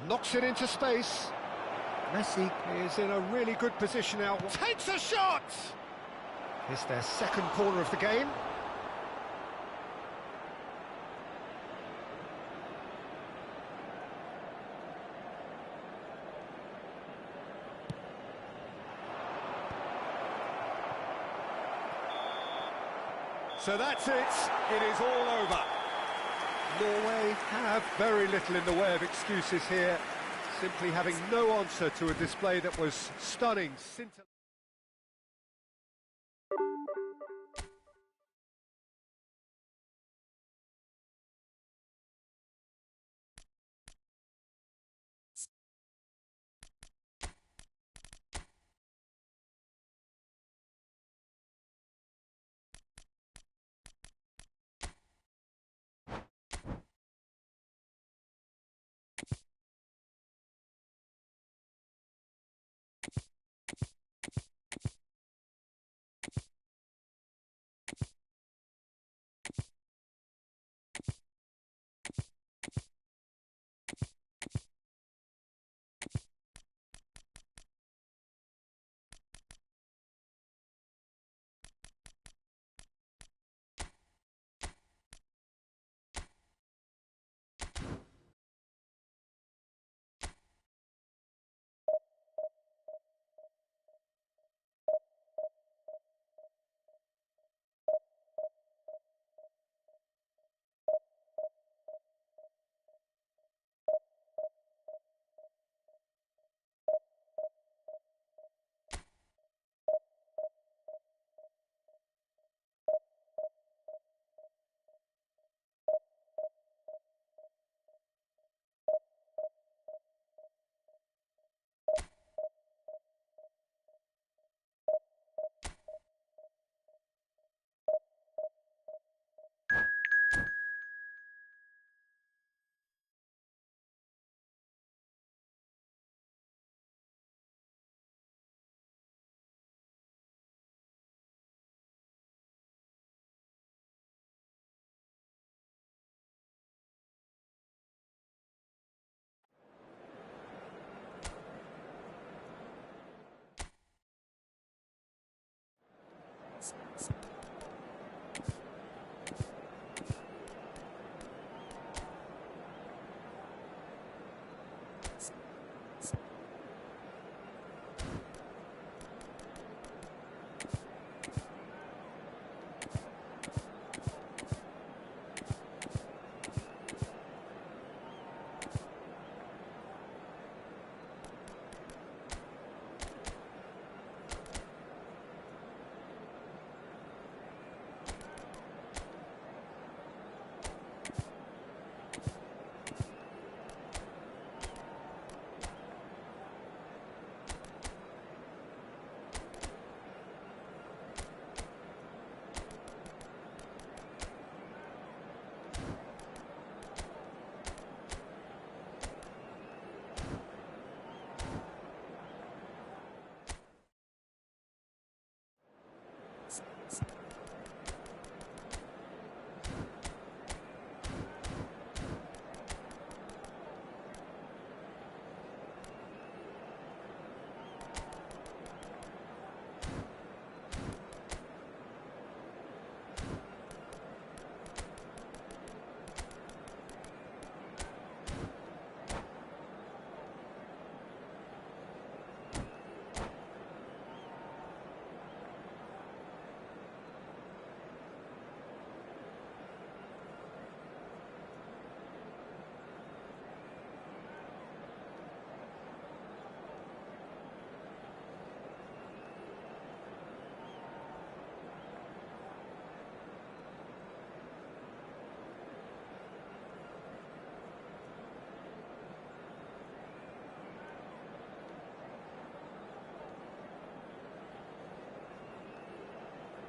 Knocks it into space. Messi is in a really good position now. Takes a shot! It's their second corner of the game. So that's it. It is all over. Norway have very little in the way of excuses here, simply having no answer to a display that was stunning.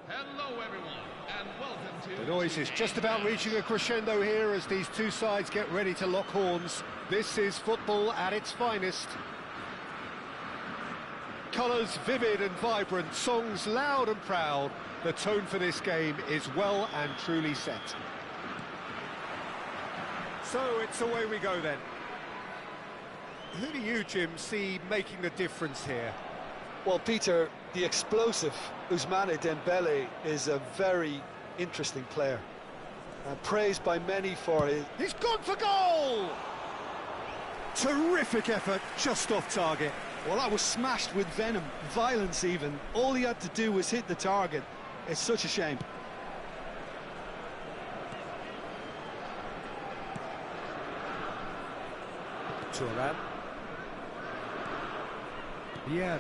Hello everyone, and welcome to... The noise is just about reaching a crescendo here as these two sides get ready to lock horns. This is football at its finest. Colours vivid and vibrant, songs loud and proud. The tone for this game is well and truly set. So it's away we go then. Who do you, Jim, see making the difference here? Well, Peter, the explosive Ousmane Dembele is a very interesting player. Praised by many for his... He's gone for goal! Terrific effort, just off target. Well, that was smashed with venom, violence even. All he had to do was hit the target. It's such a shame. Thuram. Vieira.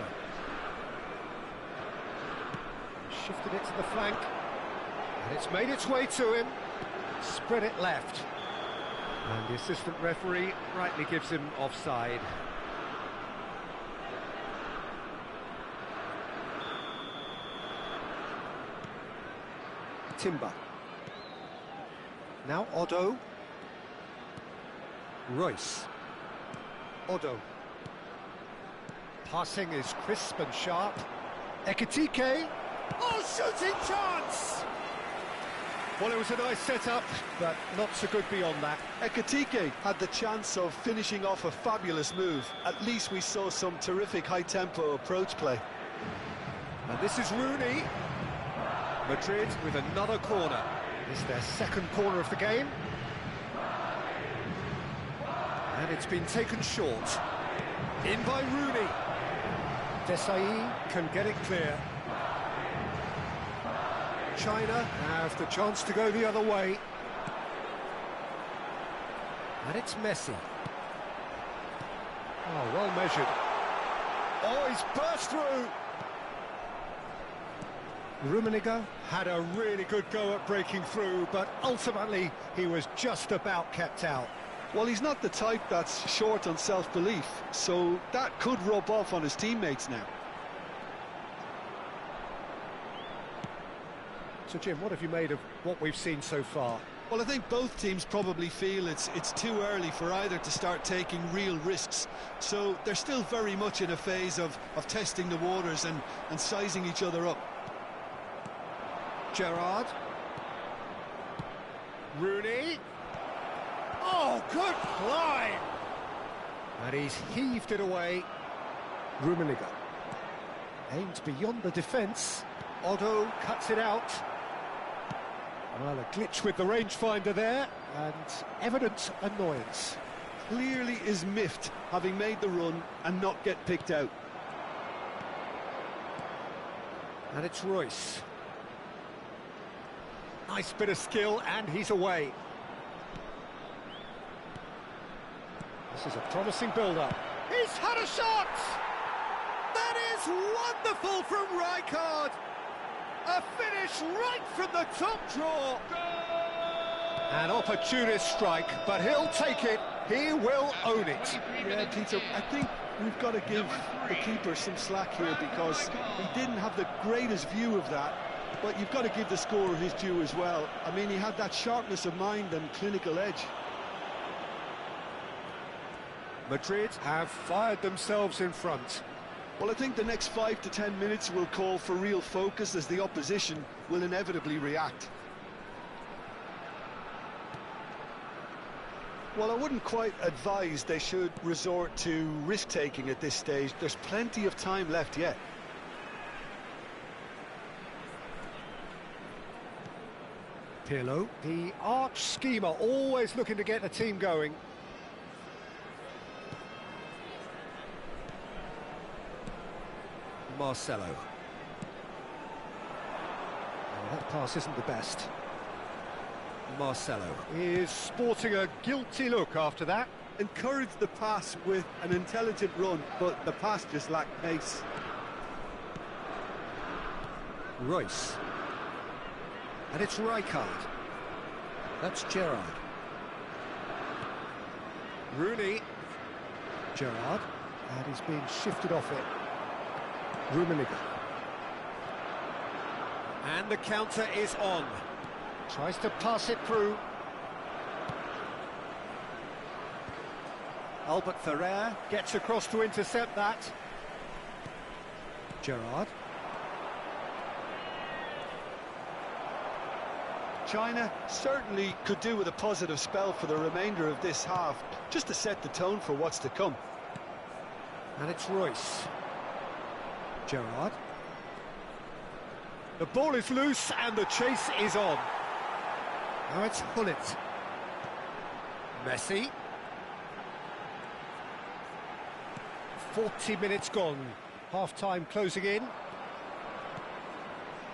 Shifted it to the flank. And it's made its way to him. Spread it left. And the assistant referee rightly gives him offside. Timber. Now Odo. Royce. Odo. Passing is crisp and sharp. Ekitike. Oh, shooting chance! Well, it was a nice setup, but not so good beyond that. Ekitike had the chance of finishing off a fabulous move. At least we saw some terrific high-tempo approach play. And this is Rooney. Madrid with another corner. It's their second corner of the game. And it's been taken short. In by Rooney. Desai can get it clear. China have the chance to go the other way. And it's Messi. Oh, well measured. Oh, he's burst through. Rummenigge had a really good go at breaking through, but ultimately he was just about kept out. Well, he's not the type that's short on self-belief, so that could rub off on his teammates now. So, Jim, what have you made of what we've seen so far? Well, I think both teams probably feel it's too early for either to start taking real risks. So they're still very much in a phase of testing the waters and sizing each other up. Gerrard. Rooney. Oh, good climb! And he's heaved it away. Rummenigge. Aimed beyond the defence. Odo cuts it out. Well, a glitch with the rangefinder there, and evident annoyance. Clearly is miffed, having made the run and not get picked out. And it's Royce. Nice bit of skill, and he's away. This is a promising build-up. He's had a shot! That is wonderful from Rijkaard! A finish right from the top draw. An opportunist strike, but he'll take it. He will own it. Yeah, Peter, I think we've got to give the keeper some slack here because he didn't have the greatest view of that. But you've got to give the scorer his due as well. I mean, he had that sharpness of mind and clinical edge. Madrid have fired themselves in front. Well, I think the next 5 to 10 minutes will call for real focus as the opposition will inevitably react. Well, I wouldn't quite advise they should resort to risk-taking at this stage. There's plenty of time left yet. Pirlo, the arch schemer, always looking to get the team going. Marcelo. Oh, that pass isn't the best. Marcelo is sporting a guilty look after that. Encouraged the pass with an intelligent run, but the pass just lacked pace. Royce. And it's Rijkaard. That's Gerrard. Rooney. Gerrard. And he's being shifted off it. Rummenigge. And the counter is on. Tries to pass it through. Albert Ferrer gets across to intercept that. Gerrard. China certainly could do with a positive spell for the remainder of this half, just to set the tone for what's to come. And it's Royce. Gerrard. The ball is loose and the chase is on. Now it's Hullet. Messi. 40 minutes gone. Half-time closing in.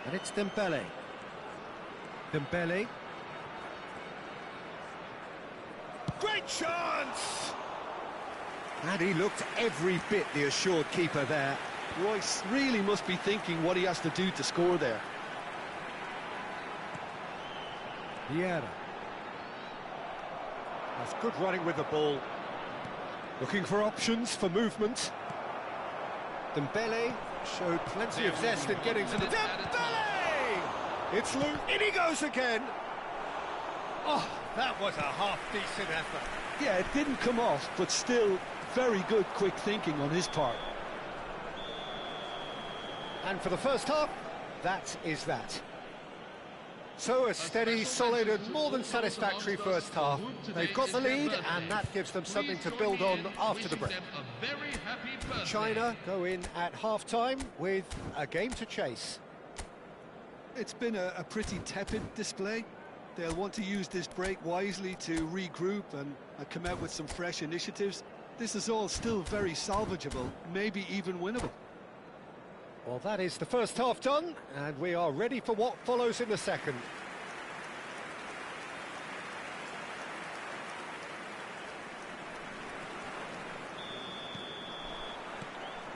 And it's Dembele. Dembele. Great chance! And he looked every bit the assured keeper there. Royce really must be thinking what he has to do to score there. Vieira. That's good running with the ball. Looking for options for movement. Dembele showed plenty of zest in getting to the... Dembele! It's loose. In he goes again. Oh, that was a half-decent effort. Yeah, it didn't come off, but still very good quick thinking on his part. And for the first half, that is that. So a steady, solid and more than satisfactory first half. They've got the lead and that gives them something to build on after the break. China go in at half-time with a game to chase. It's been a pretty tepid display. They'll want to use this break wisely to regroup and come out with some fresh initiatives. This is all still very salvageable, maybe even winnable. Well, that is the first half done, and we are ready for what follows in the second.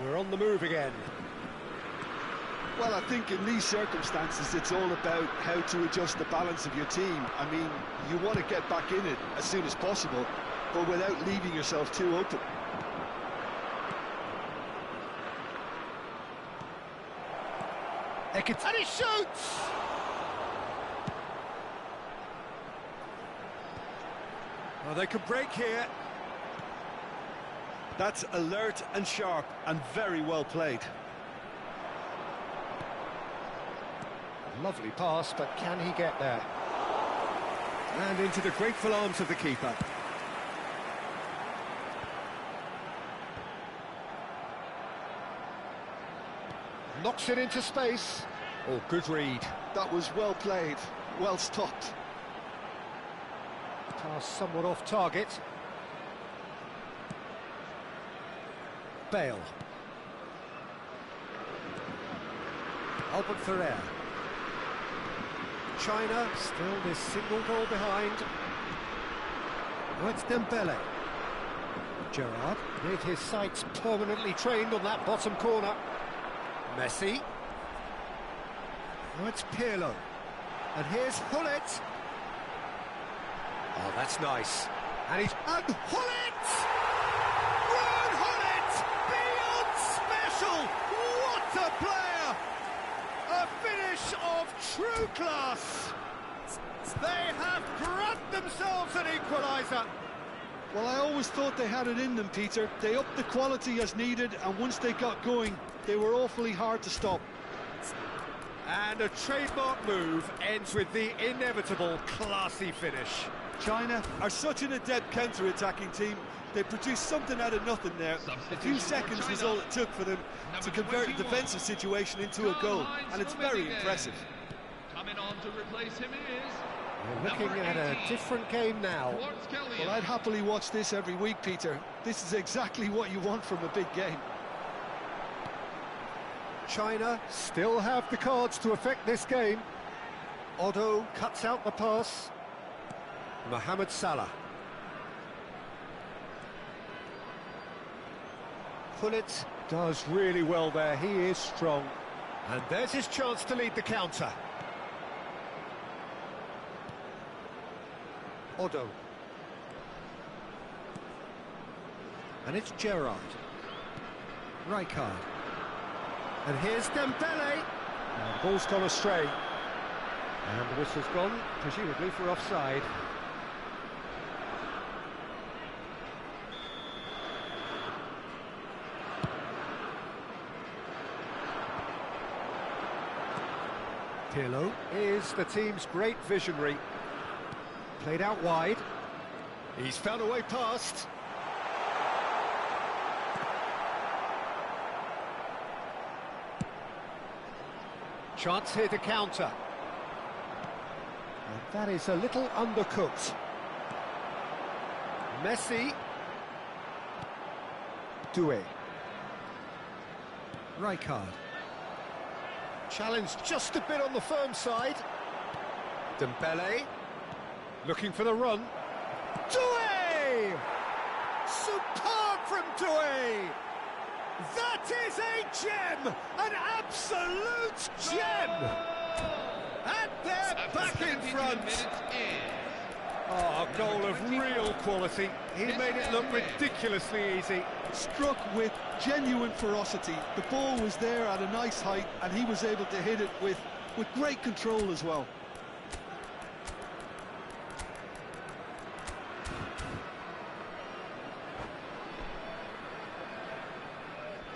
We're on the move again. Well, I think in these circumstances, it's all about how to adjust the balance of your team. I mean, you want to get back in it as soon as possible, but without leaving yourself too open. And he shoots! Well, they could break here. That's alert and sharp and very well played. Lovely pass, but can he get there? And into the grateful arms of the keeper. Knocks it into space. Oh, good read. That was well played, well stopped. Pass somewhat off target. Bale. Albert Ferrer. China still this single goal behind. Now it's Dembele. Gerrard with his sights permanently trained on that bottom corner. Messi. Now it's Pirlo. And here's Hullet. Oh, that's nice. And he's... And Hullet! Ron Hullet! Beyond special! What a player! A finish of true class! They have grabbed themselves an equaliser. Well, I always thought they had it in them, Peter. They upped the quality as needed, and once they got going, they were awfully hard to stop. And a trademark move ends with the inevitable classy finish. China are such an adept counter-attacking team. They produced something out of nothing there. A few seconds was all it took for them to convert a defensive situation into a goal, and it's very impressive. Coming on to replace him is... We're looking at a different game now. Well, I'd happily watch this every week, Peter. This is exactly what you want from a big game. China still have the cards to affect this game. Otto cuts out the pass. Mohamed Salah. Pullet does really well there, he is strong. And there's his chance to lead the counter. Otto. And it's Gerrard. Rijkaard. And here's Dembele. And the ball's gone astray. And the whistle's gone, presumably for offside. Pirlo is the team's great visionary. Played out wide. He's found a way past. Chance here to counter. And that is a little undercooked. Messi. Doué. Rijkaard. Challenge just a bit on the firm side. Dembele. Looking for the run. Doué! Superb from Doué! That is a gem! An absolute gem! And they're back in front! Oh, a goal of real quality. He made it look ridiculously easy. Struck with genuine ferocity. The ball was there at a nice height, and he was able to hit it with great control as well.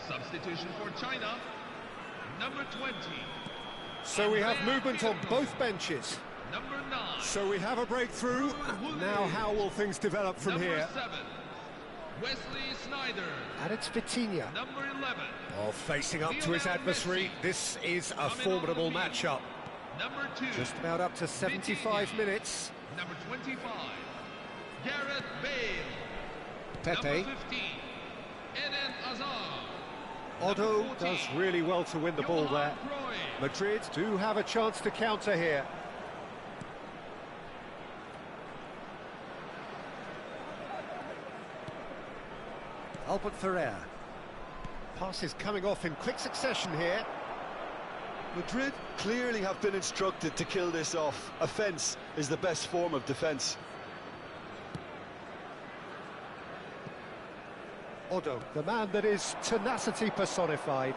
Substitution for China, number 20. So we have movement on both benches. Number 9. So we have a breakthrough. Now how will things develop from number here? 7. Wesley Sneijder. And it's Vitinha. Number 11. Oh, facing up to his adversary. This is a formidable matchup. Number 2. Just about up to 75 minutes. Number 25. Gareth Bale. Pepe. Number 15. Eden Hazard. Otto does really well to win the ball there. Madrid do have a chance to counter here. Albert Ferrer. Pass is coming off in quick succession here. Madrid clearly have been instructed to kill this off. Offence is the best form of defence. Otto, the man that is tenacity personified.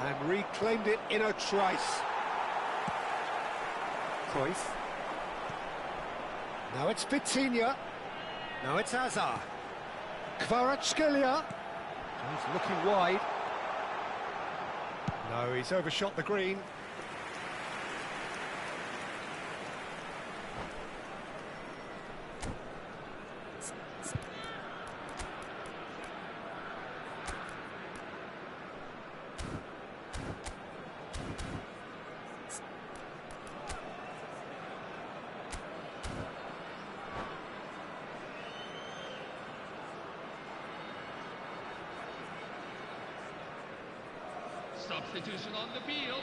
And reclaimed it in a trice. Cruyff. Now it's Vitinha. Now it's Hazard. Kvaratskhelia. He's looking wide. No, he's overshot the green. Substitution on the field,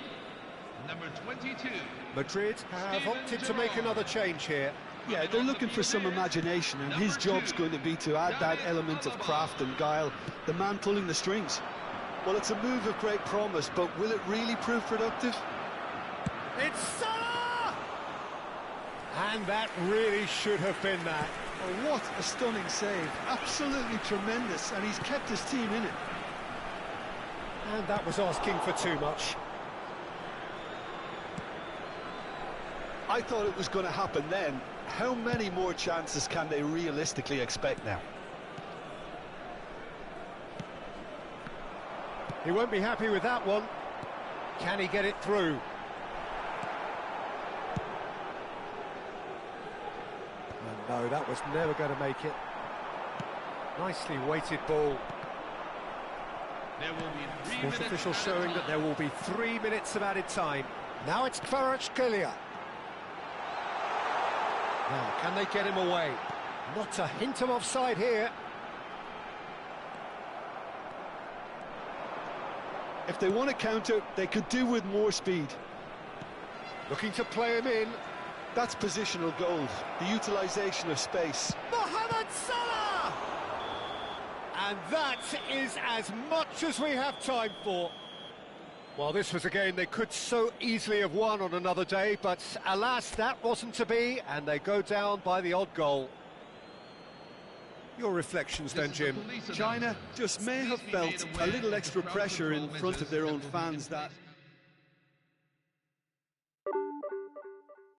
number 22. Madrid have opted to make another change here. Yeah, they're looking for some imagination, and his job's going to be to add that element of craft and guile, the man pulling the strings. Well, it's a move of great promise, but will it really prove productive? It's Salah! And that really should have been that. Oh, what a stunning save. Absolutely tremendous, and he's kept his team in it. And that was asking for too much. I thought it was going to happen then. How many more chances can they realistically expect now? He won't be happy with that one. Can he get it through? Oh, no, that was never going to make it. Nicely weighted ball. There will be 3 Sport minutes official added showing time. that there will be 3 minutes of added time. Now it's Kvaratskhelia. Now, can they get him away? Not a hint of offside here. If they want to counter, they could do with more speed. Looking to play him in. That's positional goals, the utilisation of space. Mohamed Salah! And that is as much as we have time for. Well, this was a game they could so easily have won on another day, but alas, that wasn't to be, and they go down by the odd goal. Your reflections then, Jim? China just may have felt a little extra pressure in front of their own fans that